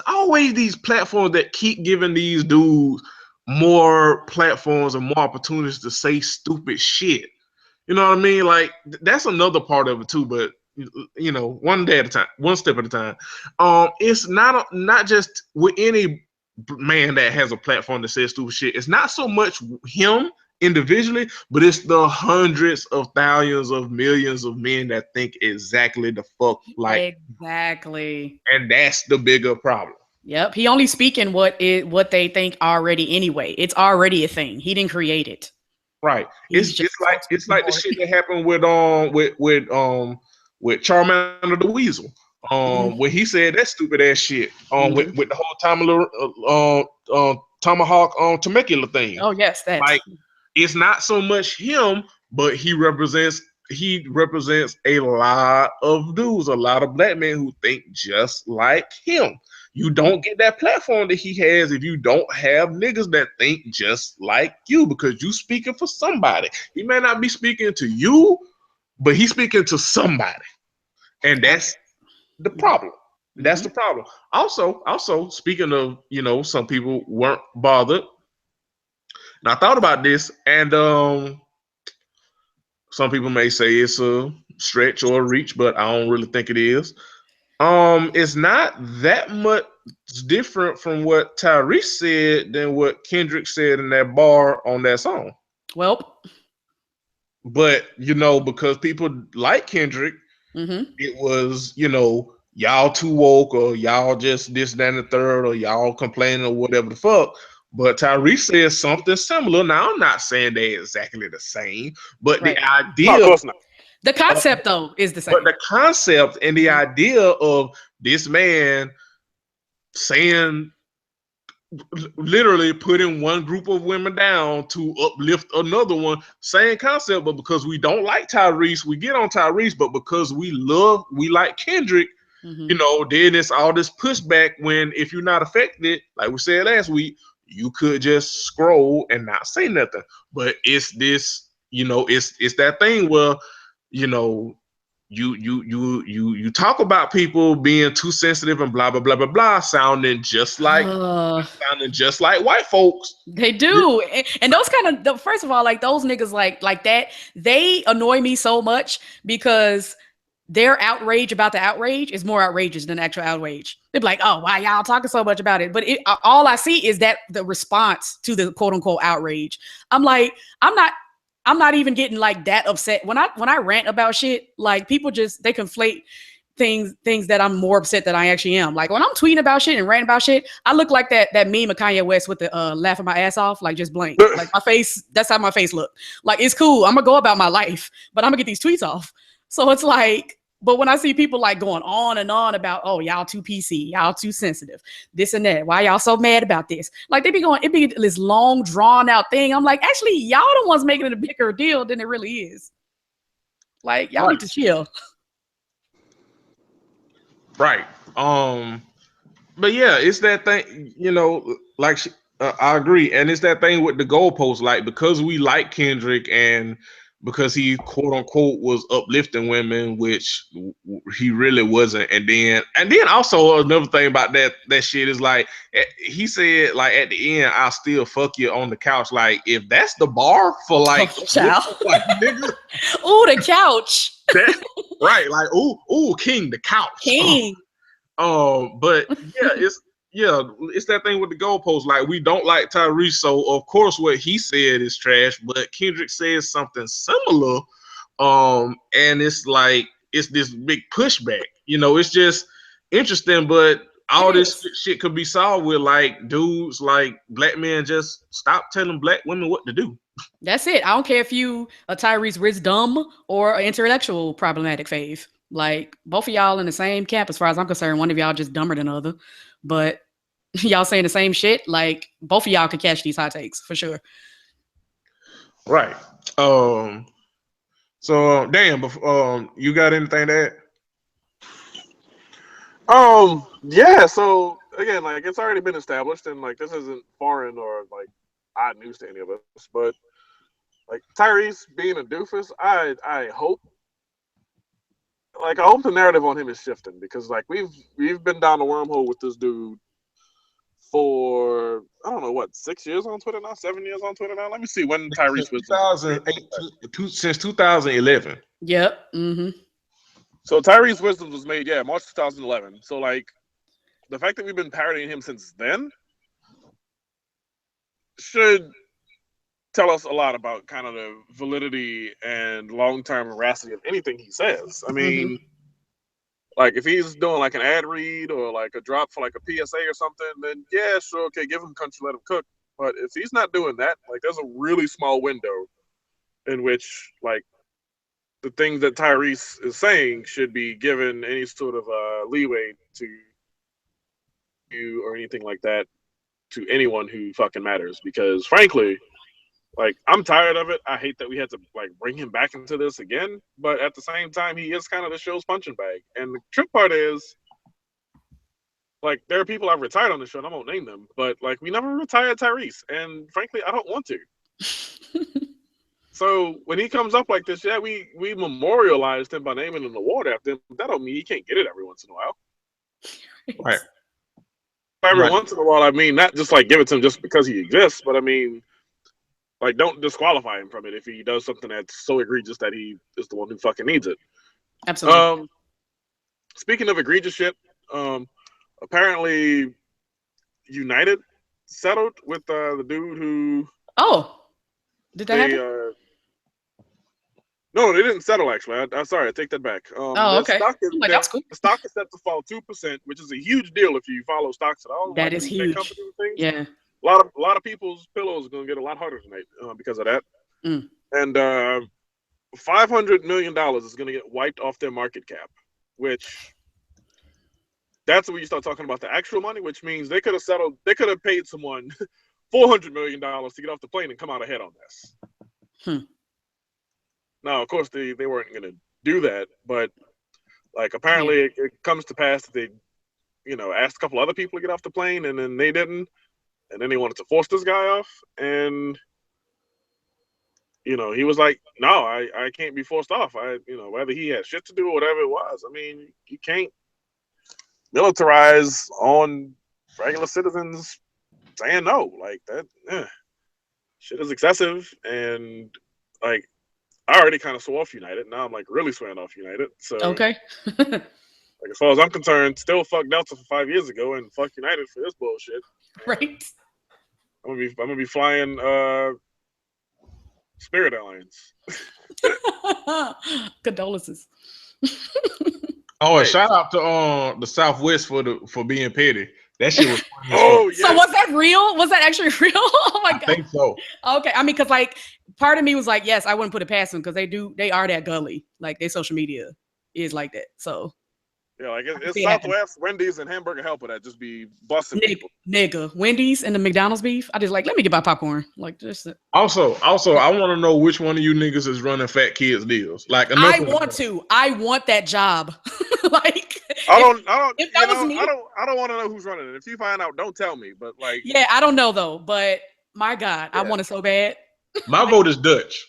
always these platforms that keep giving these dudes more platforms and more opportunities to say stupid shit. You know what I mean? Like that's another part of it too. But you know, one day at a time, one step at a time. It's not just with any man that has a platform that says stupid shit. It's not so much him individually, but it's the hundreds of thousands of millions of men that think exactly the fuck like exactly, and that's the bigger problem. Yep, he only speaking what they think already anyway. It's already a thing. He didn't create it. Right. It's like the shit that happened with Charmander the Weasel. When he said that stupid ass shit with the whole tomahawk Temecula thing. Oh yes, that like it's not so much him, but he represents a lot of dudes, a lot of black men who think just like him. You don't get that platform that he has if you don't have niggas that think just like you, because you speaking for somebody. He may not be speaking to you, but he's speaking to somebody, and that's the problem. That's the problem. Also, speaking of, you know, some people weren't bothered. And I thought about this, and some people may say it's a stretch or a reach, but I don't really think it is. It's not that much different from what Tyrese said than what Kendrick said in that bar on that song. Well, but because people like Kendrick, it was y'all too woke, or y'all just this, that, and the third, or y'all complaining or whatever the fuck. But Tyrese says something similar. Now I'm not saying they're exactly the same, but Right. the No, idea, of course not. The concept though is the same. but the concept and the idea of this man saying, literally putting one group of women down to uplift another one, same concept. But because we don't like Tyrese, we get on Tyrese. But because we like Kendrick, then it's all this pushback. When if you're not affected, like we said last week, you could just scroll and not say nothing. But it's this, it's that thing where, you talk about people being too sensitive and blah blah blah blah blah, sounding just like white folks. They do. And those kind of, first of all, like those niggas like that, they annoy me so much because their outrage about the outrage is more outrageous than actual outrage. They're like, oh, why y'all talking so much about it? But all I see is that the response to the quote unquote outrage. I'm like, I'm not even getting like that upset. When I rant about shit, like people just, they conflate things that I'm more upset than I actually am. Like when I'm tweeting about shit and ranting about shit, I look like that meme of Kanye West with the laughing my ass off, like just blank. Like my face, that's how my face look. Like it's cool. I'm gonna go about my life, but I'm gonna get these tweets off. So it's like, but when I see people like going on and on about, oh, y'all too PC, y'all too sensitive, this and that, why y'all so mad about this? Like they be going, it be this long drawn out thing. I'm like, actually, y'all the ones making it a bigger deal than it really is. Like y'all need to chill. Right. But yeah, it's that thing, like I agree. And it's that thing with the goalposts, like because we like Kendrick and because he quote unquote was uplifting women, which he really wasn't. And then also another thing about that shit is like he said, like at the end, I'll still fuck you on the couch. Like if that's the bar for like, like nigga, ooh, the couch. Right, like ooh, king, the couch. King. But it's that thing with the goalposts. Like we don't like Tyrese, so of course what he said is trash. But Kendrick says something similar, and it's like it's this big pushback. It's just interesting. But all this shit could be solved with like dudes, like black men, just stop telling black women what to do. That's it. I don't care if you a Tyrese rich dumb or an intellectual problematic fave. Like both of y'all in the same camp as far as I'm concerned. One of y'all just dumber than the other. But y'all saying the same shit. Like both of y'all could catch these hot takes for sure. Right. So damn, you got anything to add? Yeah, so again, like it's already been established and like this isn't foreign or like odd news to any of us, but like Tyrese being a doofus, I hope the narrative on him is shifting because like we've been down the wormhole with this dude for I don't know what 6 years on Twitter now, 7 years on Twitter now. Let me see when Tyrese was 2008 since 2011. Yep. Mm-hmm. So Tyrese Wisdom was made, March 2011. So like the fact that we've been parodying him since then should tell us a lot about kind of the validity and long-term veracity of anything he says. I mean, like if he's doing like an ad read or like a drop for like a PSA or something, then yeah, sure, okay, give him country, let him cook. But if he's not doing that, like there's a really small window in which like the things that Tyrese is saying should be given any sort of leeway to you or anything like that to anyone who fucking matters. Because frankly, like I'm tired of it. I hate that we had to like bring him back into this again. But at the same time, he is kind of the show's punching bag. And the trip part is, like, there are people I've retired on the show, and I won't name them, but like we never retired Tyrese, and frankly, I don't want to. So when he comes up like this, we memorialized him by naming an award after him. That don't mean he can't get it every once in a while. Right. Every once in a while, I mean, not just like give it to him just because he exists, but I mean, like, don't disqualify him from it if he does something that's so egregious that he is the one who fucking needs it. Absolutely. Speaking of egregious shit, apparently United settled with the dude who. Oh, did that happen? No, they didn't settle. Actually, I'm sorry. I take that back. Oh, okay. I'm like, that's cool. The stock is set to fall 2%, which is a huge deal if you follow stocks at all. That like is tech huge. companies and things. Yeah. A lot of people's pillows are gonna get a lot harder tonight because of that. Mm. And $500 million is gonna get wiped off their market cap, which that's when you start talking about the actual money, which means they could have paid someone $400 million to get off the plane and come out ahead on this. Now, of course, they weren't going to do that, but like apparently it comes to pass that they, asked a couple other people to get off the plane, and then they didn't, and then they wanted to force this guy off, and he was like, "No, I can't be forced off. Whether he had shit to do or whatever it was. I mean, you can't militarize on regular citizens saying no like that. Shit is excessive, and like." I already kind of swore off United. Now I'm like really swearing off United. So okay. Like as far as I'm concerned, still fuck Delta for 5 years ago and fuck United for this bullshit. Right. I'm gonna be flying Spirit Airlines. Condolences. Oh, and shout out to the Southwest for being petty. That shit was funny. Oh, yeah. So was that real? Was that actually real? Oh my god. I think so. Okay. I mean, because like part of me was like, yes, I wouldn't put it past them because they are that gully. Like their social media is like that. So yeah, like it's Southwest, Wendy's, and Hamburger Helper that just be busting people. Nigga, Wendy's and the McDonald's beef. I just like, let me get my popcorn. Like just Also, I want to know which one of you niggas is running Fat Kids deals. Like I want that job. Like I don't if that was me, I don't want to know who's running it. If you find out, don't tell me. But like yeah, I don't know though. But my God, I want it so bad. My vote is Dutch.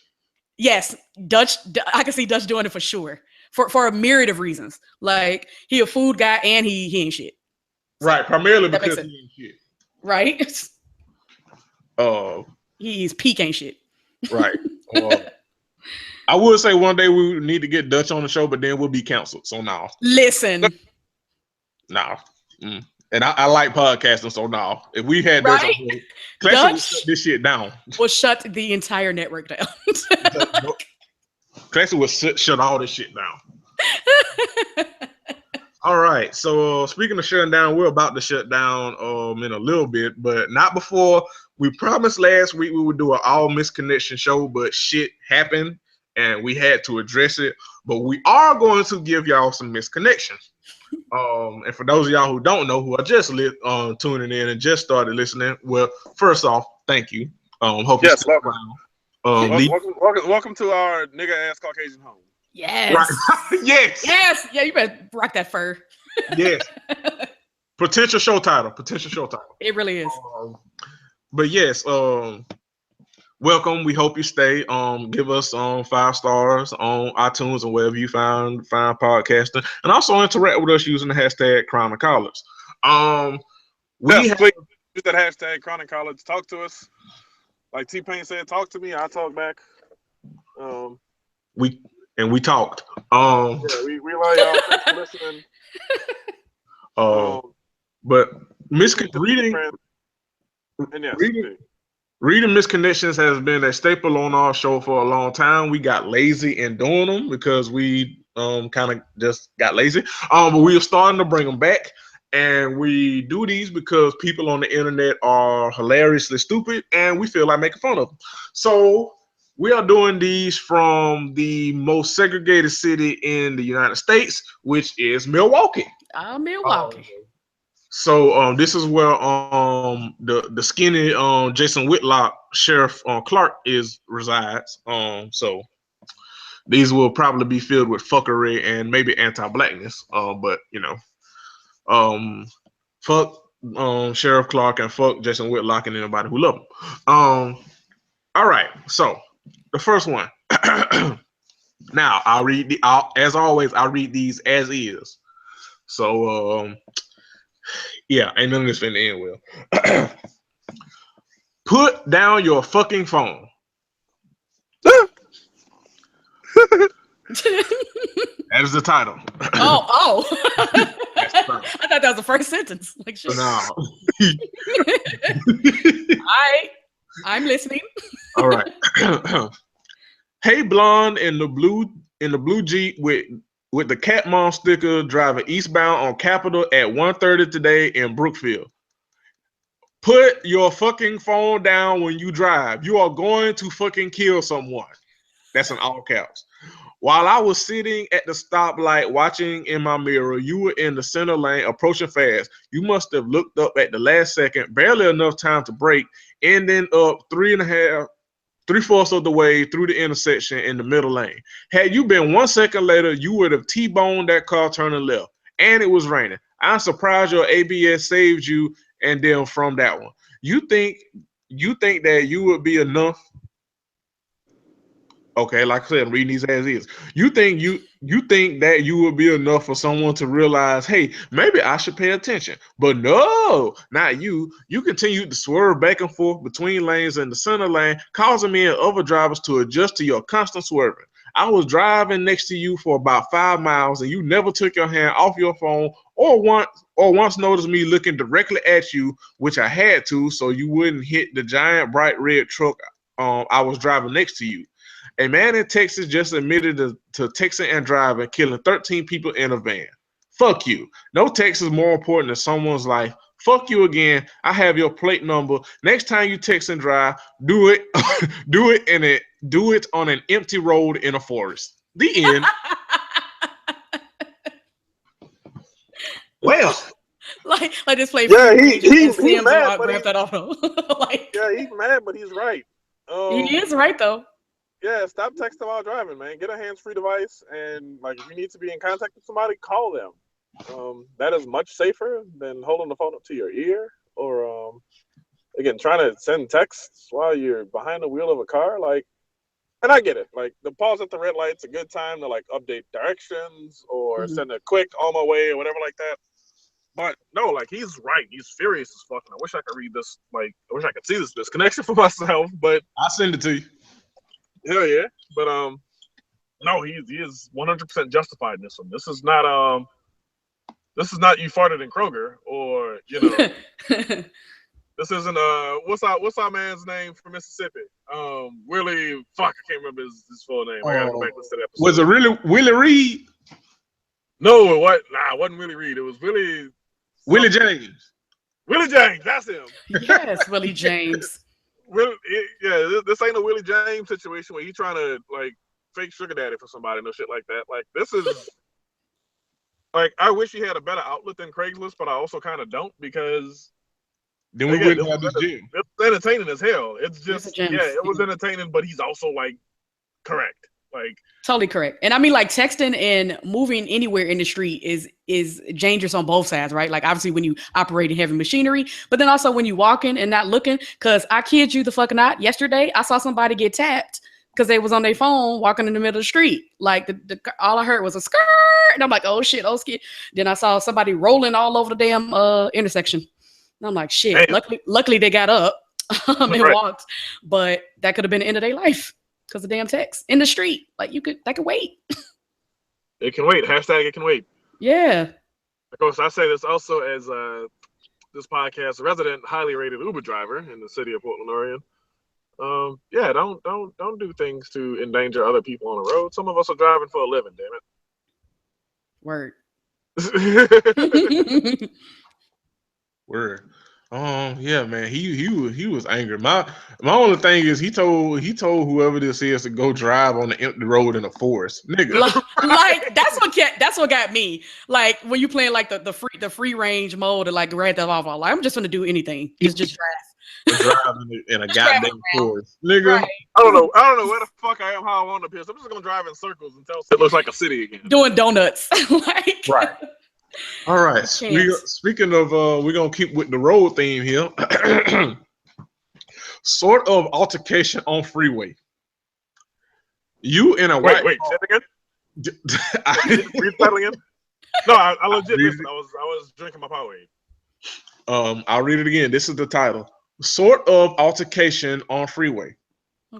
Yes, Dutch. I can see Dutch doing it for sure. For a myriad of reasons. Like he a food guy and he ain't shit. Right, primarily because he ain't shit. Right. He's peak ain't shit. Right. I would say one day we need to get Dutch on the show, but then we'll be canceled. So now. Listen. Nah. And I like podcasting, so now if we had Dutch, Dutch would shut this shit down. We'll shut the entire network down. Classic would shut all this shit down. All right. So speaking of shutting down, we're about to shut down in a little bit, but not before. We promised last week we would do an all misconnection show, but shit happened and we had to address it. But we are going to give y'all some misconnections. And for those of y'all who don't know, who are just tuning in and just started listening, well, first off, thank you. Hope you stick around. Welcome to our nigga ass Caucasian home. Yes. Right. Yes. Yeah, you better rock that fur. Yes. Potential show title. It really is. But yes, welcome. We hope you stay. Give us 5 stars on iTunes and wherever you find podcasting, and also interact with us using the hashtag Crown and College. Please use that hashtag Crown and College. Talk to us. Like T-Pain said, talk to me. I talk back. We talked. Yeah, we love y'all. Thanks for listening. But reading misconnections has been a staple on our show for a long time. We got lazy in doing them because we kind of just got lazy. But we are starting to bring them back. And we do these because people on the internet are hilariously stupid and we feel like making fun of them. So we are doing these from the most segregated city in the United States, which is Milwaukee. Milwaukee. So this is where the skinny Jason Whitlock Sheriff Clark resides. So these will probably be filled with fuckery and maybe anti-blackness. But fuck Sheriff Clark and fuck Jason Whitlock and anybody who love him. All right, so the first one. Now I'll read as always. I'll read these as is. So yeah, ain't none of this finna end well. Put down your fucking phone. That is the title. Oh. I thought that was the first sentence. Like shit. No. I'm listening. All right. Hey blonde in the blue Jeep with the cat mom sticker driving eastbound on Capitol at 1:30 today in Brookfield. Put your fucking phone down when you drive. You are going to fucking kill someone. That's in all caps. While I was sitting at the stoplight watching in my mirror, you were in the center lane approaching fast. You must have looked up at the last second, barely enough time to brake, ending up 3/4 of the way through the intersection in the middle lane. Had you been 1 second later, you would have T-boned that car turning left. And it was raining. I'm surprised your ABS saved you and then from that one. You think that you would be enough? Okay, like I said, I'm reading these as is. You think that you would be enough for someone to realize, hey, maybe I should pay attention. But no, not you. You continued to swerve back and forth between lanes in the center lane, causing me and other drivers to adjust to your constant swerving. I was driving next to you for about 5 miles, and you never took your hand off your phone or once noticed me looking directly at you, which I had to, so you wouldn't hit the giant bright red truck I was driving next to you. A man in Texas just admitted to texting and driving, killing 13 people in a van. Fuck you. No text is more important than someone's life. Fuck you again. I have your plate number. Next time you text and drive, do it on an empty road in a forest. The end. Well, like this play. Yeah, he's mad, but that off. Yeah, he's mad, but he's right. He is right though. Yeah, stop texting while driving, man. Get a hands-free device, and like if you need to be in contact with somebody, call them. That is much safer than holding the phone up to your ear, or again, trying to send texts while you're behind the wheel of a car. Like, and I get it. Like the pause at the red light's a good time to like update directions or send a quick on my way or whatever like that. But no, like he's right. He's furious as fuck. And I wish I could read this. Like, I wish I could see this disconnection for myself. But I'll send it to you. Hell yeah. But no, he is 100% justified in this one. This is not you farted in Kroger, or you know this isn't what's our man's name from Mississippi? Willie, fuck, I can't remember his full name. I gotta go back and listen to that episode. Was it really Willie Reed? No, it wasn't Willie Reed. It was Willie James. Willie James, that's him. Yes, Willie James. This ain't a Willie James situation where he's trying to like fake sugar daddy for somebody, no shit like that. Like this is like I wish he had a better outlet than Craigslist, but I also kind of don't, because then we wouldn't have this gym. It's entertaining as hell. It's just it was entertaining, but he's also like correct. Like totally correct. And I mean, like texting and moving anywhere in the street is dangerous on both sides, right? Like obviously when you operate in heavy machinery, but then also when you walking and not looking, because I kid you the fuck not, yesterday I saw somebody get tapped because they was on their phone walking in the middle of the street. Like the all I heard was a skirt, and I'm like, oh shit, oh skid. Then I saw somebody rolling all over the damn intersection. And I'm like, shit. Damn. Luckily they got up and walked, but that could have been the end of their life. Because of damn text in the street, like that could wait. It can wait. Hashtag it can wait. Yeah. Of course, I say this also as this podcast resident, highly rated Uber driver in the city of Portland, Oregon. Yeah, don't do things to endanger other people on the road. Some of us are driving for a living. Damn it. Word. Yeah, man. He was angry. My only thing is he told whoever this is to go drive on the empty road in the forest, nigga. Like that's what got me. Like when you playing like the free range mode, or like Grand Theft Auto, like I'm just gonna do anything. Just drive. In a goddamn forest, nigga. Right. I don't know where the fuck I am, how I want to be. So I'm just gonna drive in circles until it looks like a city again. Doing donuts. Like, right. All right. Speaking of, we're gonna keep with the road theme here. Sort of altercation on freeway. You in a wait, say it again. Read the title again. No, I legit missed it. I was drinking my Powerade. I'll read it again. This is the title. Sort of altercation on freeway.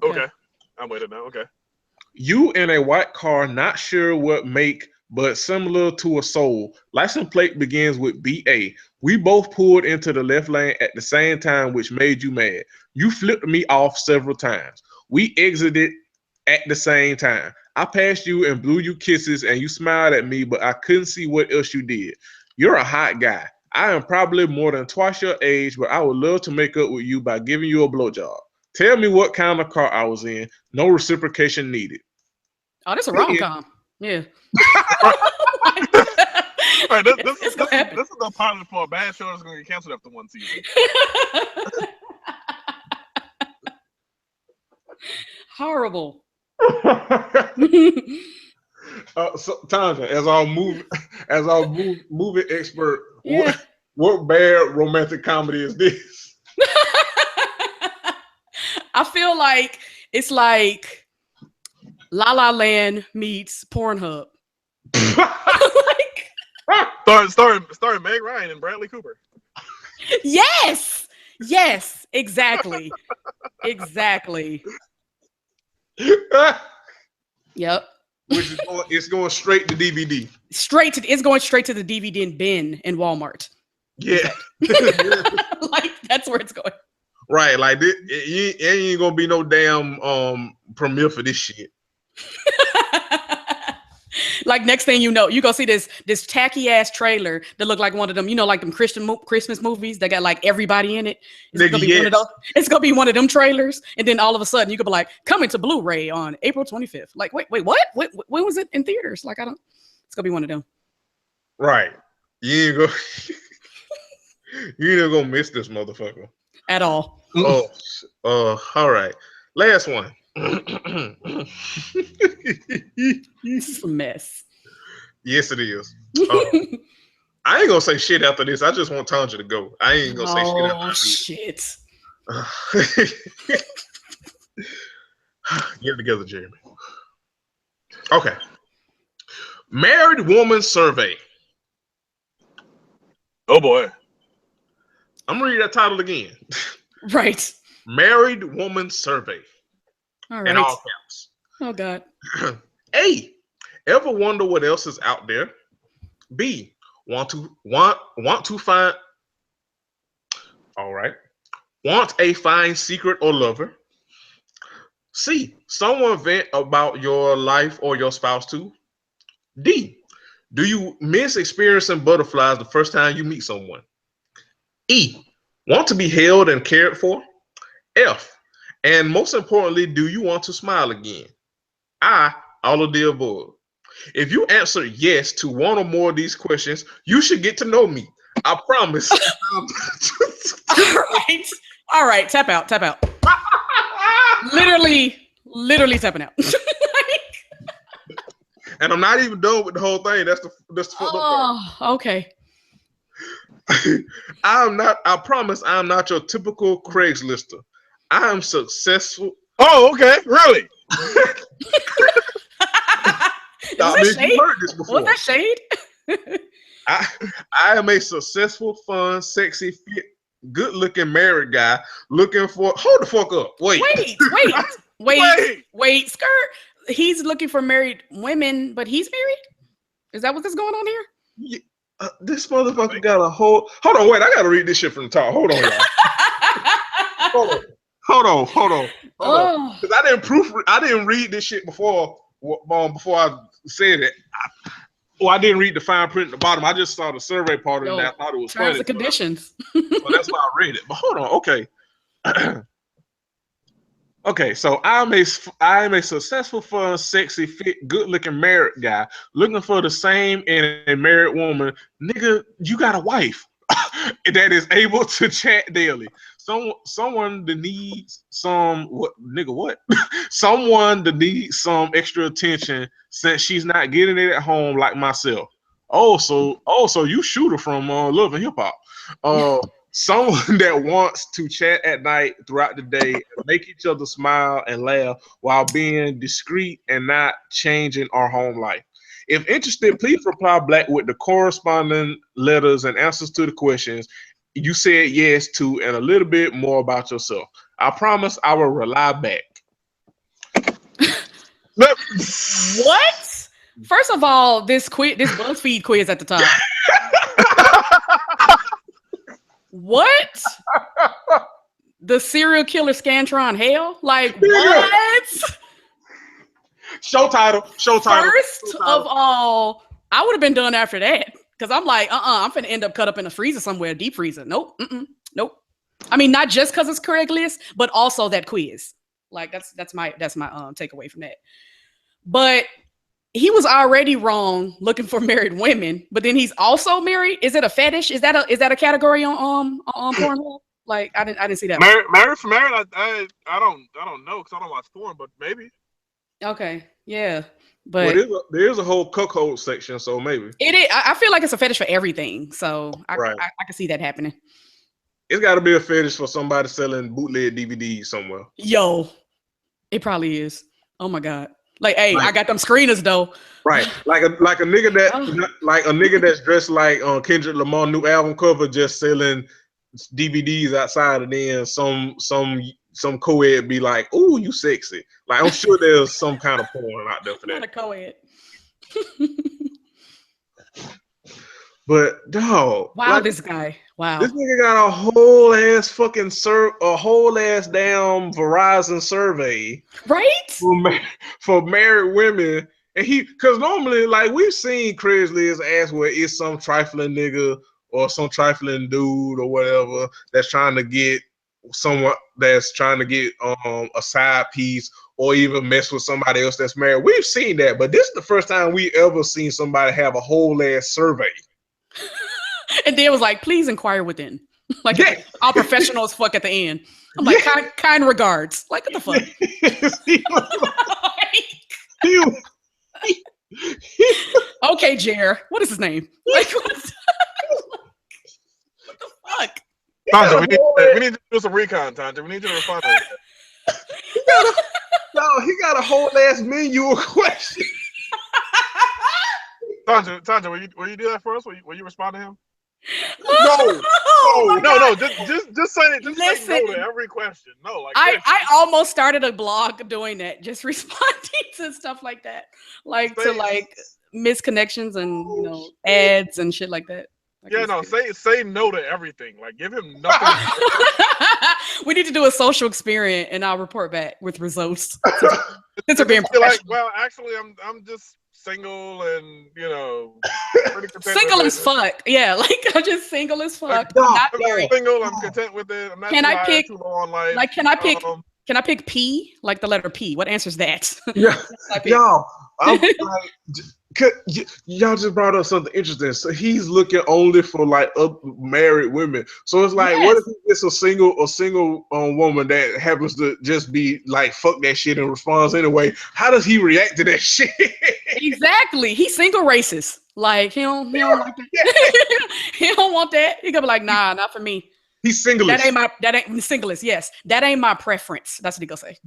Okay. I'm with it now. Okay. You in a white car, not sure what make, but similar to a Soul. License plate begins with BA. We both pulled into the left lane at the same time, which made you mad. You flipped me off several times. We exited at the same time. I passed you and blew you kisses and you smiled at me, but I couldn't see what else you did. You're a hot guy. I am probably more than twice your age, but I would love to make up with you by giving you a blowjob. Tell me what kind of car I was in. No reciprocation needed. Oh, this is a rom-com. Yeah. Right, this is the pilot for a bad show that's going to get canceled after one season. Horrible. So Tanja, as our movie expert, Yeah. what bad romantic comedy is this? I feel like it's like La La Land meets Pornhub. Starring Meg Ryan and Bradley Cooper. Yes, exactly. Yep. Which is it's going straight to DVD. It's going straight to the DVD bin in Walmart. Yeah. Like that's where it's going. Right, like this, it ain't gonna be no damn premiere for this shit. Like next thing you know, you gonna see this tacky ass trailer that look like one of them, like them Christmas movies that got like everybody in it. It's gonna be one of those. It's gonna be one of them trailers, and then all of a sudden you could be like, coming to Blu-ray on April 25th. Like, wait, what? When was it in theaters? Like, it's gonna be one of them. Right. You ain't gonna miss this motherfucker At all. All right. Last one. This is a mess. Yes, it is. I ain't gonna say shit after this. I just want Tanja to go. I ain't gonna say shit after this. Shit. Get it together, Jeremy. Okay. Married woman survey. Oh boy. I'm gonna read that title again. Right. Married woman survey. All right. In all caps. Oh God. A. Ever wonder what else is out there? B. Want to find. All right. Want a fine secret or lover? C. Someone vent about your life or your spouse to? D. Do you miss experiencing butterflies the first time you meet someone? E. Want to be held and cared for? F. And most importantly, do you want to smile again? I. All of the above. If you answer yes to one or more of these questions, you should get to know me. I promise. All right. Tap out. Literally tapping out. And I'm not even done with the whole thing. That's the Oh, okay. I promise I'm not your typical Craigslister. I am successful. Oh, okay. Really? You've heard this before. Was that shade? I am a successful, fun, sexy, fit, good-looking married guy looking for. Hold the fuck up. Wait. Skirt. He's looking for married women, but he's married. Is that what's going on here? Yeah, this motherfucker got a whole. Hold on, wait. I gotta read this shit from the top. Hold on, y'all. Hold on. Because I didn't read this shit before I said it. I didn't read the fine print at the bottom. I just saw the survey part of it and I thought it was terms funny. and conditions. So that's why I read it. But hold on, okay. Okay, so I am a successful, fun, sexy, fit, good-looking married guy looking for the same in a married woman. Nigga, you got a wife that is able to chat daily. Someone that needs some someone that needs some extra attention since she's not getting it at home like myself. So you shooter from Love and Hip Hop. Someone that wants to chat at night throughout the day, make each other smile and laugh while being discreet and not changing our home life. If interested, please reply back with the corresponding letters and answers to the questions you said yes to and a little bit more about yourself. I promise I will rely back. What? First of all, this BuzzFeed quiz at the top. What? The serial killer Scantron Hale? Like what? Show title. First of all, I would have been done after that because I'm like, I'm finna end up cut up in a freezer somewhere, deep freezer. Nope, nope. I mean, not just because it's Craigslist, but also that quiz. Like that's my takeaway from that. But he was already wrong looking for married women, but then he's also married. Is it a fetish? Is that a category on Pornhub? Like I didn't see that. Married for married. I don't know because I don't watch porn, but maybe. Okay, yeah, but there is a whole cuckold section, so maybe it is. I feel like it's a fetish for everything, so I can see that happening. It's got to be a fetish for somebody selling bootleg DVDs somewhere. Yo, it probably is. Oh my god. Like, hey, I got them screeners though. Right, like a nigga that like a nigga that's dressed like Kendrick Lamar new album cover, just selling DVDs outside, and then some co-ed be like, "Ooh, you sexy." Like I'm sure there's some kind of porn out there for that. Not a co-ed. But dog, wow, like, this guy, wow, this nigga got a whole ass fucking a whole ass damn Verizon survey, right? For married women, and because normally, like we've seen Craigslist ask where it's some trifling nigga or some trifling dude or whatever that's trying to get someone that's trying to get a side piece or even mess with somebody else that's married. We've seen that, but this is the first time we ever seen somebody have a whole ass survey. And then it was like, please inquire within. Like, all professional as fuck at the end. I'm like, kind regards. Like, what the fuck? Okay, Jer. What is his name? Like, what the fuck? Tanja, we need to do some recon, Tanja. We need you to respond to that. He got a whole ass menu of questions. Tanja, will you do that for us? Will you respond to him? No. Just say it. Just say no to every question. No, like I almost started a blog doing that, just responding to stuff like that, like to like misconnections and ads and shit like that. Say no to everything. Like give him nothing. We need to do a social experiment, and I'll report back with results. Since we're being like, well, actually, I'm just single and pretty content. Single as fuck. Yeah, like I'm just single as fuck. I'm single. I'm content with it. I'm not too low on life. Like, can I pick P? Like the letter P. What answers that? Yeah, y'all. Y'all just brought up something interesting. So he's looking only for like married women. So it's like, what if he gets a single woman that happens to just be like fuck that shit and responds anyway? How does he react to that shit? Exactly. He's single racist. Like he don't like that. He don't want that. He gonna be like, nah, not for me. He's singlist. That ain't singlist. Yes, that ain't my preference. That's what he gonna say.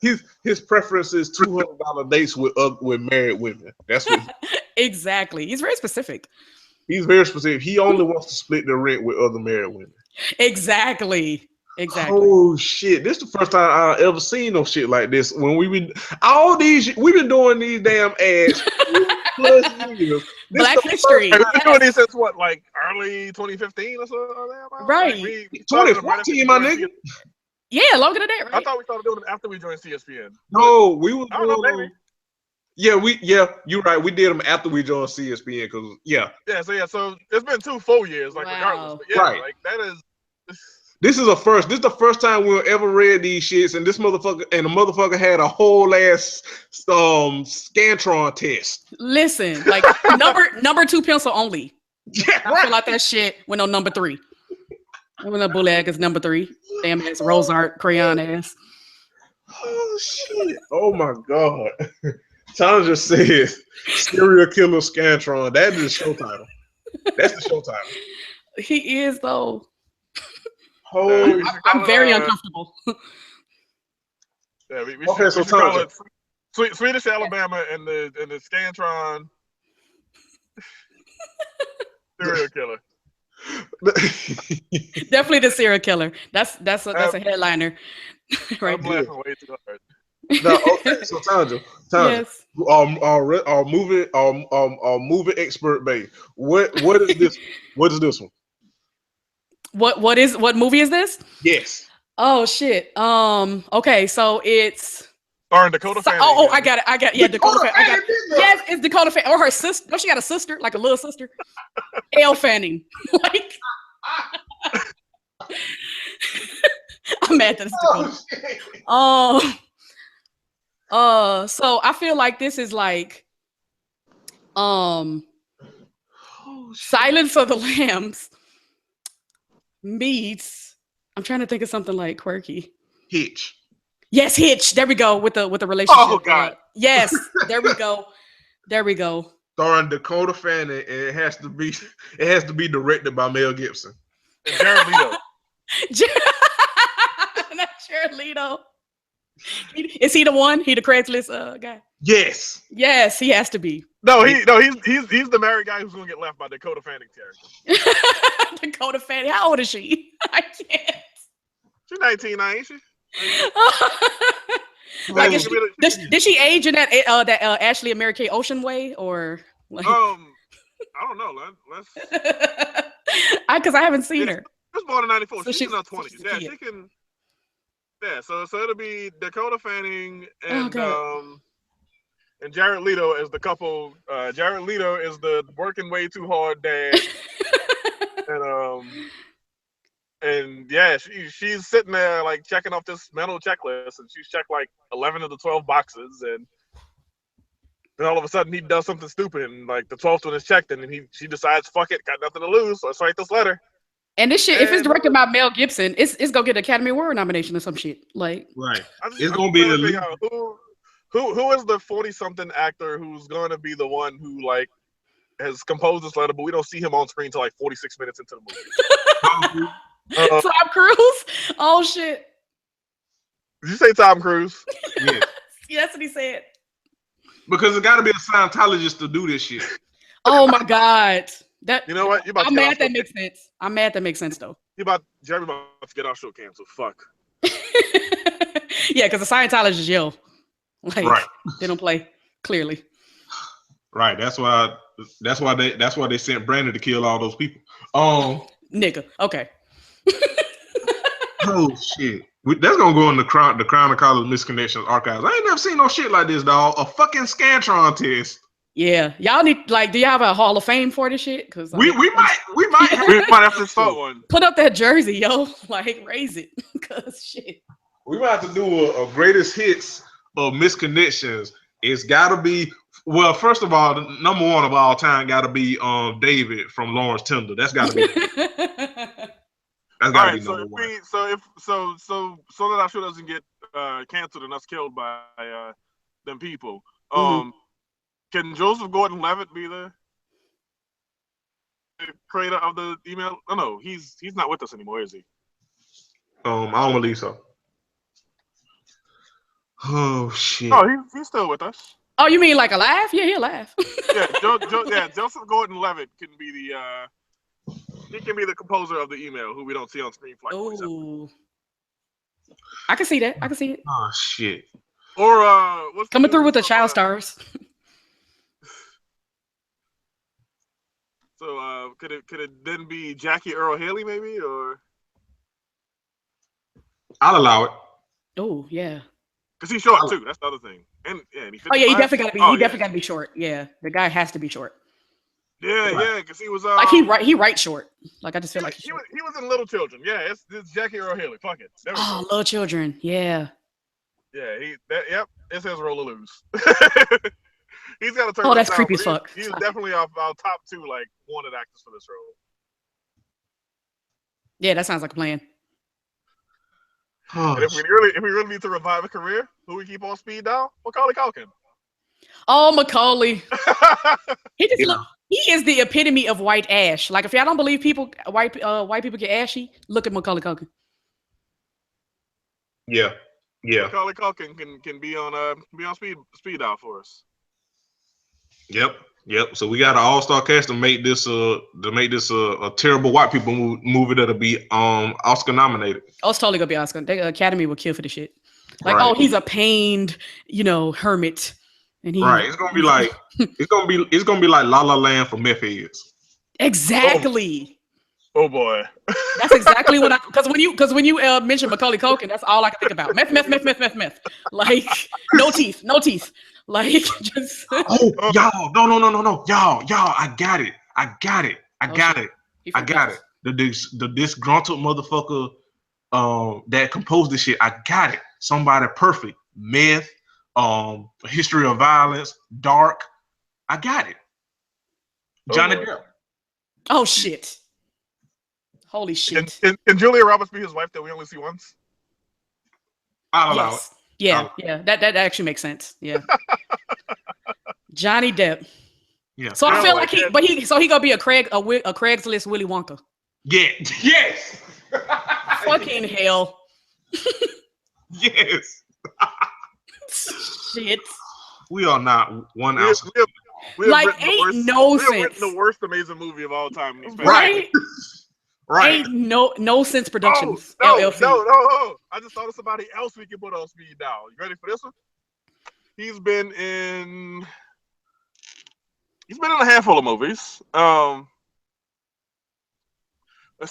Yes. His preference is $200 dates with married women. That's what. Exactly. He's very specific. He's very specific. He only wants to split the rent with other married women. Exactly. Oh shit! This is the first time I ever seen no shit like this. When we've been doing these damn ads. Black history. We've been doing this since what, like early 2015 or so? Right. Like 2014, my nigga. Yeah, longer than that, right? I thought we started doing it after we joined CSPN. No, we was. I don't know, maybe. Yeah, you're right. We did them after we joined CSPN because So it's been 2 full years, like regardless. But right. Like that is. This is a first. This is the first time we've ever read these shits, and the motherfucker had a whole ass Scantron test. Listen, like number 2 pencil only. Yeah, I fill out that shit with no number 3. When a bullet is number 3. Damn ass Rose Art crayon ass. Oh shit! Oh my god! Tanja says serial killer Scantron. That is the show title. That's the show title. He is though. Holy I'm very uncomfortable. Yeah, we okay, should call it Swedish Alabama and the Scantron serial killer. Definitely the serial killer. That's a headliner. Right. I'm laughing way too hard. No, okay, so Tanja, yes. our movie expert, babe. What is this? What is this one? What movie is this? Yes. Oh shit. Okay, so it's Or in Dakota Fanning. I got it. Yeah, Dakota Fanning. I got it. Yes, it's Dakota Fanning or her sister. Oh, she got a sister, like a little sister. Elle Fanning. Like I'm mad that it's Dakota. So I feel like this is like Silence of the Lambs meets, I'm trying to think of something like quirky. Hitch. Yes, Hitch. There we go with the relationship. Oh God. Yes, there we go. There we go. Starring Dakota Fanning, and it has to be directed by Mel Gibson. And Jared Leto. Not Jared Leto. Is he the one? He the Craigslist guy? Yes. Yes, he has to be. No, he's the married guy who's gonna get left by Dakota Fanning's character. Dakota Fanning. How old is she? I can't. She's 19 now, ain't she? Like, did she age in that Ashley and Mary Kay Ocean way, or like? I don't know. Let's. Because I haven't seen her. She was born in '94. So she's in her 20s. Yeah, she can. Yeah, so it'll be Dakota Fanning and and Jared Leto as the couple. Jared Leto is the working way too hard dad, and yeah, she's sitting there like checking off this mental checklist, and she's checked like 11 of the 12 boxes, and then all of a sudden he does something stupid, and like the 12th one is checked, and then she decides, fuck it, got nothing to lose, so let's write this letter. And this shit, if it's directed by Mel Gibson, it's gonna get an Academy Award nomination or some shit. Like, right, it's gonna be who is the 40-something actor who's gonna be the one who like has composed this letter, but we don't see him on screen till like 46 minutes into the movie. Tom Cruise? Oh shit! Did you say Tom Cruise? Yeah. Yeah, that's what he said. Because it got to be a Scientologist to do this shit. Oh my god! That, you know what? I'm mad that makes sense. I'm mad that makes sense though. Jeremy about to get our show canceled. Fuck. Yeah, because the Scientologists yell. Like, right. They don't play clearly. Right. That's why they sent Brandon to kill all those people. Nigga. Okay. Oh shit. That's gonna go in the Crown of College Misconnections archives. I ain't never seen no shit like this, dog. A fucking Scantron test. Yeah, y'all need do you have a Hall of Fame for this shit? Because we might have to start one. Put up that jersey, yo. Like, raise it, cause shit. We might have to do a greatest hits of Misconnections. It's got to be, well, first of all, the number one of all time got to be David from Lawrence Tender. That's got to be. That's got to be number one. So that our show doesn't get canceled and us killed by them people. Can Joseph Gordon-Levitt be the creator of the email? Oh, no, he's not with us anymore, is he? I don't believe so. Oh shit! Oh, he's still with us. Oh, you mean like alive? Yeah, he alive. Yeah, Joseph Gordon-Levitt can be the composer of the email, who we don't see on screen. Oh, I can see that. I can see it. Oh shit! Or what's coming through with the child stars. So could it then be Jackie Earl Haley maybe, or? I'll allow it. Oh yeah. Because he's short too. That's the other thing. And yeah, he definitely got to be. He definitely got to be short. Yeah, the guy has to be short. Yeah, yeah, because he was like he writes short. Like I just feel like he was in Little Children. Yeah, it's Jackie Earl Haley. Fuck it. Oh, Little Children. Yeah. Yeah, yep. It's his role to lose. He's got to turn. Oh, that's creepy as fuck. He's definitely our top two like wanted actors for this role. Yeah, that sounds like a plan. And if we really need to revive a career, who we keep on speed dial? Macaulay Culkin. Oh, Macaulay. He is the epitome of white ash. Like, if y'all don't believe white people get ashy, look at Macaulay Culkin. Yeah. Macaulay Culkin can be on speed dial for us. Yep. So we got an all-star cast to make this a terrible white people movie that'll be Oscar nominated. Oh, it's totally gonna be Oscar. The Academy will kill for the shit. Like, right. Oh, he's a pained, hermit, and he. Right. It's gonna be like it's gonna be like La La Land for meth heads. Exactly. Oh boy. That's exactly what because when you mention Macaulay Culkin, that's all I can think about. Meth. Like no teeth. Like just. Oh, y'all, no, y'all, I got it. The disgruntled motherfucker that composed this shit. I got it. Somebody perfect. Meth, History of Violence, Dark. I got it. Johnny Depp. Oh shit. Holy shit. Can Julia Roberts be his wife that we only see once? I'll allow it. Yeah. That actually makes sense. Yeah. Johnny Depp. Yeah. So I feel like he gonna be a Craigslist Willy Wonka. Yeah. Yes. Fucking hell. Yes. Shit. We are not 1 ounce. We have Like written the worst amazing movie of all time. Right. Right. Ain't no sense productions. No. LLC. I just thought of somebody else we can put on speed dial. You ready for this one? He's been in a handful of movies. Let's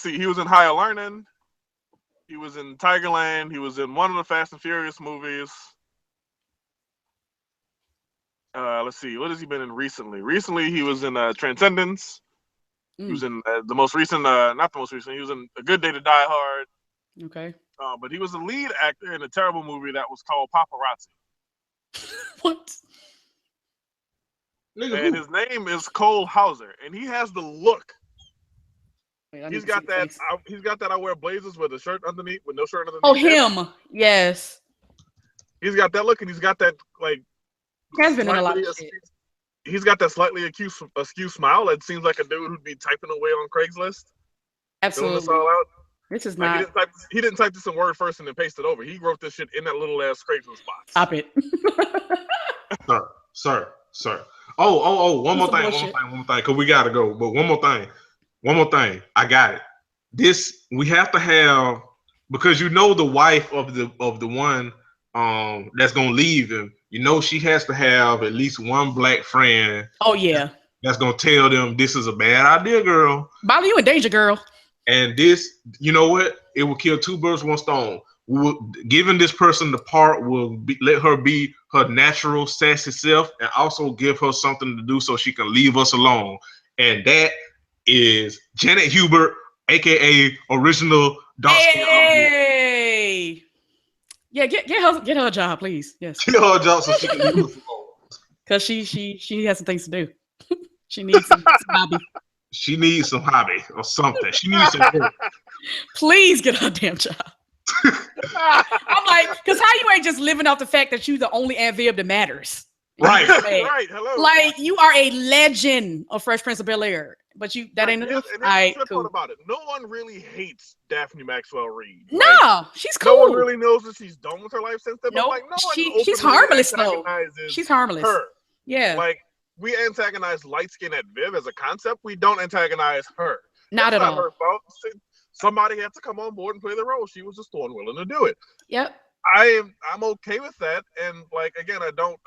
see. He was in Higher Learning. He was in Tigerland. He was in one of the Fast and Furious movies. Let's see. What has he been in recently? Recently, he was in Transcendence. He was in the most recent, not the most recent. He was in A Good Day to Die Hard. Okay. But he was the lead actor in a terrible movie that was called Paparazzi. What? And his name is Cole Hauser, and he has the look. Wait, he's got that. He's got that. I wear blazers with a shirt underneath, with no shirt underneath. Oh, him. Yes. He's got that look, and he's got that like. He has been in a lot of shit. He's got that slightly askew smile that seems like a dude who'd be typing away on Craigslist. Absolutely. This all out. This is like not. He didn't type this in Word first and then paste it over. He wrote this shit in that little ass Craigslist box. Stop it. Sir. Oh, one more thing. Cause we gotta go. But one more thing. I got it. This we have to have because the wife of the one that's gonna leave him. She has to have at least one black friend. Oh yeah. That's gonna tell them this is a bad idea, girl. Molly, you in danger, girl. And this, you know what? It will kill two birds with one stone. Giving this person the part will let her be her natural sassy self, and also give her something to do so she can leave us alone. And that is Janet Hubert, aka original dark skin. Hey. Yeah, get her a job, please. Yes. Get her a job so she can leave us alone. Because she has some things to do. She needs some hobby. She needs some hobby or something. She needs some work. Please get her a damn job. I'm like, because how you ain't just living off the fact that you're the only Aviv that matters. Right. Right. Hello. Like, you are a legend of Fresh Prince of Bel-Air. But that ain't enough. All right, cool. About it. No one really hates Daphne Maxwell Reid. No, like, she's cool. No one really knows that she's done with her life since then. Nope. Like, she's harmless though. She's harmless. Her. Yeah. Like, we antagonize light skin at Viv as a concept. We don't antagonize her. Not at all. Her fault. Somebody had to come on board and play the role. She was just willing to do it. Yep. I'm okay with that. And like again, I'm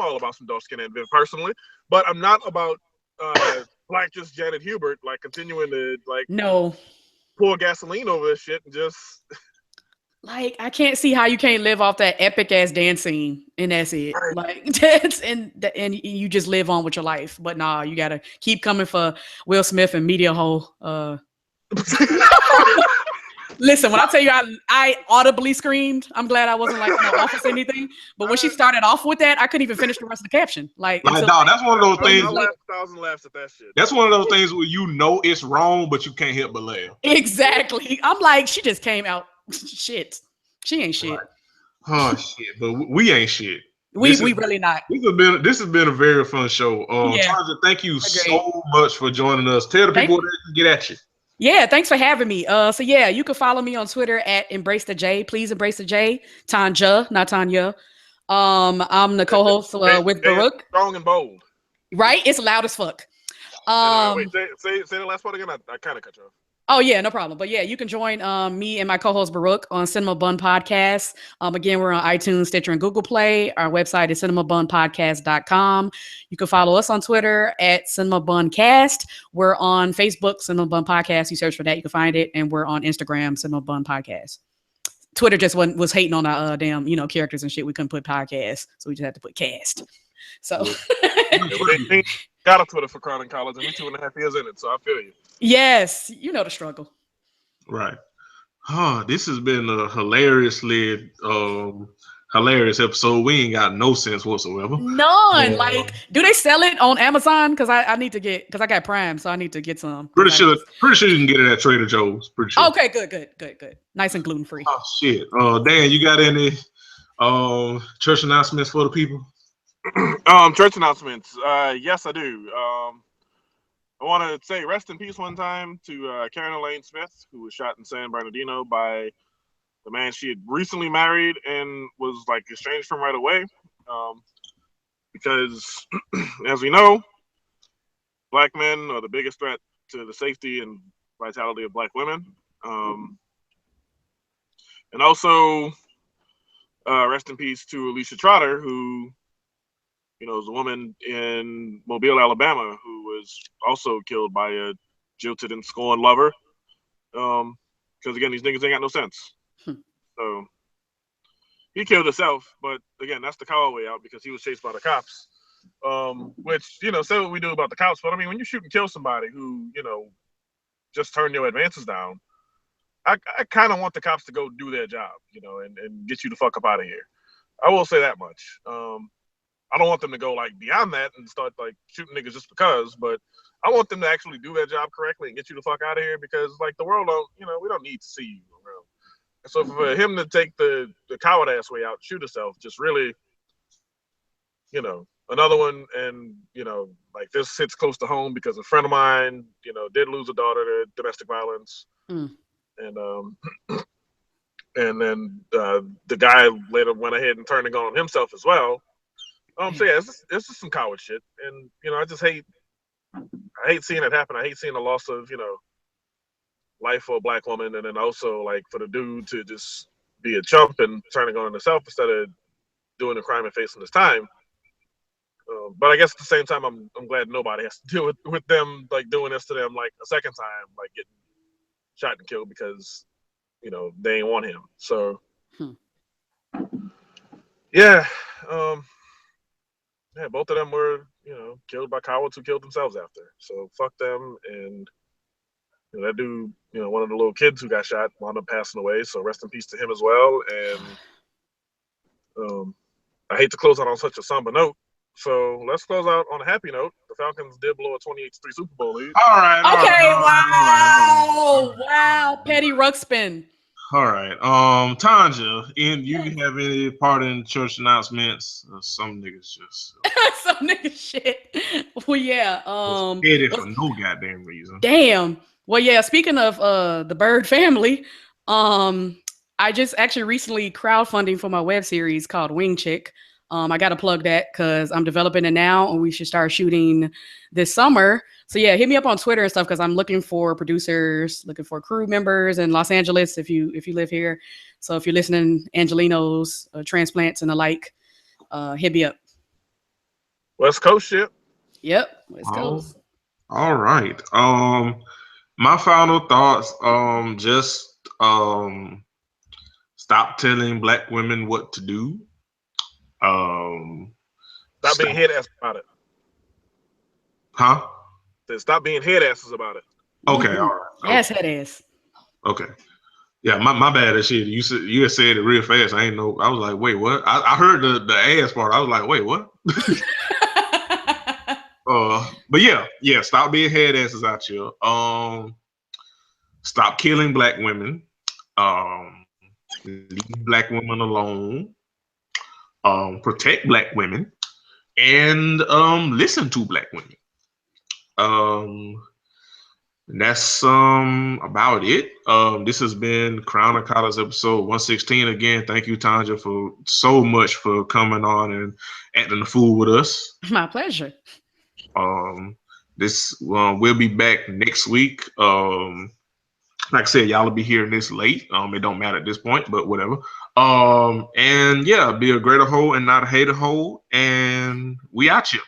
all about some dark skin at Viv personally, but I'm not about Black just Janet Hubert, like continuing to pour gasoline over this shit and just like I can't see how you can't live off that epic ass dance scene and that's it. Like that's and you just live on with your life. But nah, you gotta keep coming for Will Smith and Media Hole. Listen, when I tell you I audibly screamed, I'm glad I wasn't like in the office or anything. But when she started off with that, I couldn't even finish the rest of the caption. Like no, that's one of those things. I laughed 1,000 laughs at that shit. That's one of those things where it's wrong, but you can't help but laugh. Exactly. I'm like, she just came out. Shit. She ain't shit. Right. Oh shit. But we ain't shit. We really not. This has been a very fun show. Taja, thank you so much for joining us. Tell the people where they can get at you. Yeah, thanks for having me. So yeah, you can follow me on Twitter at Embrace the J. Please embrace the J. Tanja, not Tanya. I'm the co-host with Baruch. Strong and bold. Right? It's loud as fuck. Wait, say the last part again. I kind of cut you off. Oh yeah, no problem. But yeah, you can join me and my co-host Baruch on Cinema Bun Podcast. Again, we're on iTunes, Stitcher, and Google Play. Our website is cinemabunpodcast.com. You can follow us on Twitter at Cinema Bun Cast. We're on Facebook, Cinema Bun Podcast. You search for that, you can find it. And we're on Instagram, Cinema Bun Podcast. Twitter just was hating on our damn, characters and shit. We couldn't put podcast, so we just had to put cast. So we got a Twitter for Crown in College, and we 2.5 years in it, so I feel you. Yes, you know the struggle. Right. This has been a hilariously hilarious episode. We ain't got no sense whatsoever. None. Like, do they sell it on Amazon? Because I need to get, because I got Prime, so I need to get some. Pretty sure you can get it at Trader Joe's. Pretty sure. Okay, good. Nice and gluten free. Oh shit. Dan, you got any church announcements for the people? Church announcements. Yes, I do. I want to say rest in peace one time to Karen Elaine Smith, who was shot in San Bernardino by the man she had recently married and was like estranged from right away. Because as we know, black men are the biggest threat to the safety and vitality of black women. And also rest in peace to Alicia Trotter, who is a woman in Mobile, Alabama, who was also killed by a jilted and scorned lover. Because again, these niggas ain't got no sense. So he killed himself, but again, that's the coward way out because he was chased by the cops. Which, say what we do about the cops, but I mean, when you shoot and kill somebody who, just turned your advances down, I kind of want the cops to go do their job, and get you the fuck up out of here. I will say that much. I don't want them to go like beyond that and start like shooting niggas just because, but I want them to actually do their job correctly and get you the fuck out of here because like the world don't, we don't need to see you around. And so for him to take the coward ass way out, shoot himself, just really, another one. And, like this hits close to home because a friend of mine, did lose a daughter to domestic violence. And then the guy later went ahead and turned the gun on himself as well. So yeah, it's just some coward shit, and I just hate seeing it happen. I hate seeing the loss of life for a black woman, and then also like for the dude to just be a chump and turning on himself instead of doing the crime and facing his time. But I guess at the same time, I'm glad nobody has to deal with them like doing this to them like a second time, like getting shot and killed because they ain't want him. So yeah. Yeah, both of them were, killed by cowards who killed themselves after. So fuck them. And that dude, one of the little kids who got shot wound up passing away. So rest in peace to him as well. And I hate to close out on such a somber note. So let's close out on a happy note. The Falcons did blow a 28-3 Super Bowl lead. All right. Wow. Petty Ruxpin. All right. Tanja, and you have any part in church announcements? Some niggas just some nigga shit. Well, yeah. For no goddamn reason. Damn. Well, yeah. Speaking of the Bird family, I just actually recently crowdfunding for my web series called Wing Chick. I got to plug that because I'm developing it now and we should start shooting this summer. So yeah, hit me up on Twitter and stuff because I'm looking for producers, looking for crew members in Los Angeles if you live here. So if you're listening, Angelinos, transplants and the like, hit me up. West Coast shit. Yep, West Coast. All right. My final thoughts, just stop telling black women what to do. Stop being head ass about it. Huh? Stop being head asses about it. Okay, all right. Yes, head ass. Okay. Yeah, my bad as shit. You had said it real fast. I ain't know. I was like, wait, what? I heard the ass part. I was like, wait, what? But yeah, stop being head asses out here. Stop killing black women. Leave black women alone. Protect black women and listen to black women. That's about it. This has been Crown of College episode 116. Again, thank you, Tanja, for so much for coming on and acting the fool with us. My pleasure. We'll be back next week. Like I said, y'all will be hearing this late. It don't matter at this point, but whatever. And yeah, be a greater whole and not a hater whole. And we out you.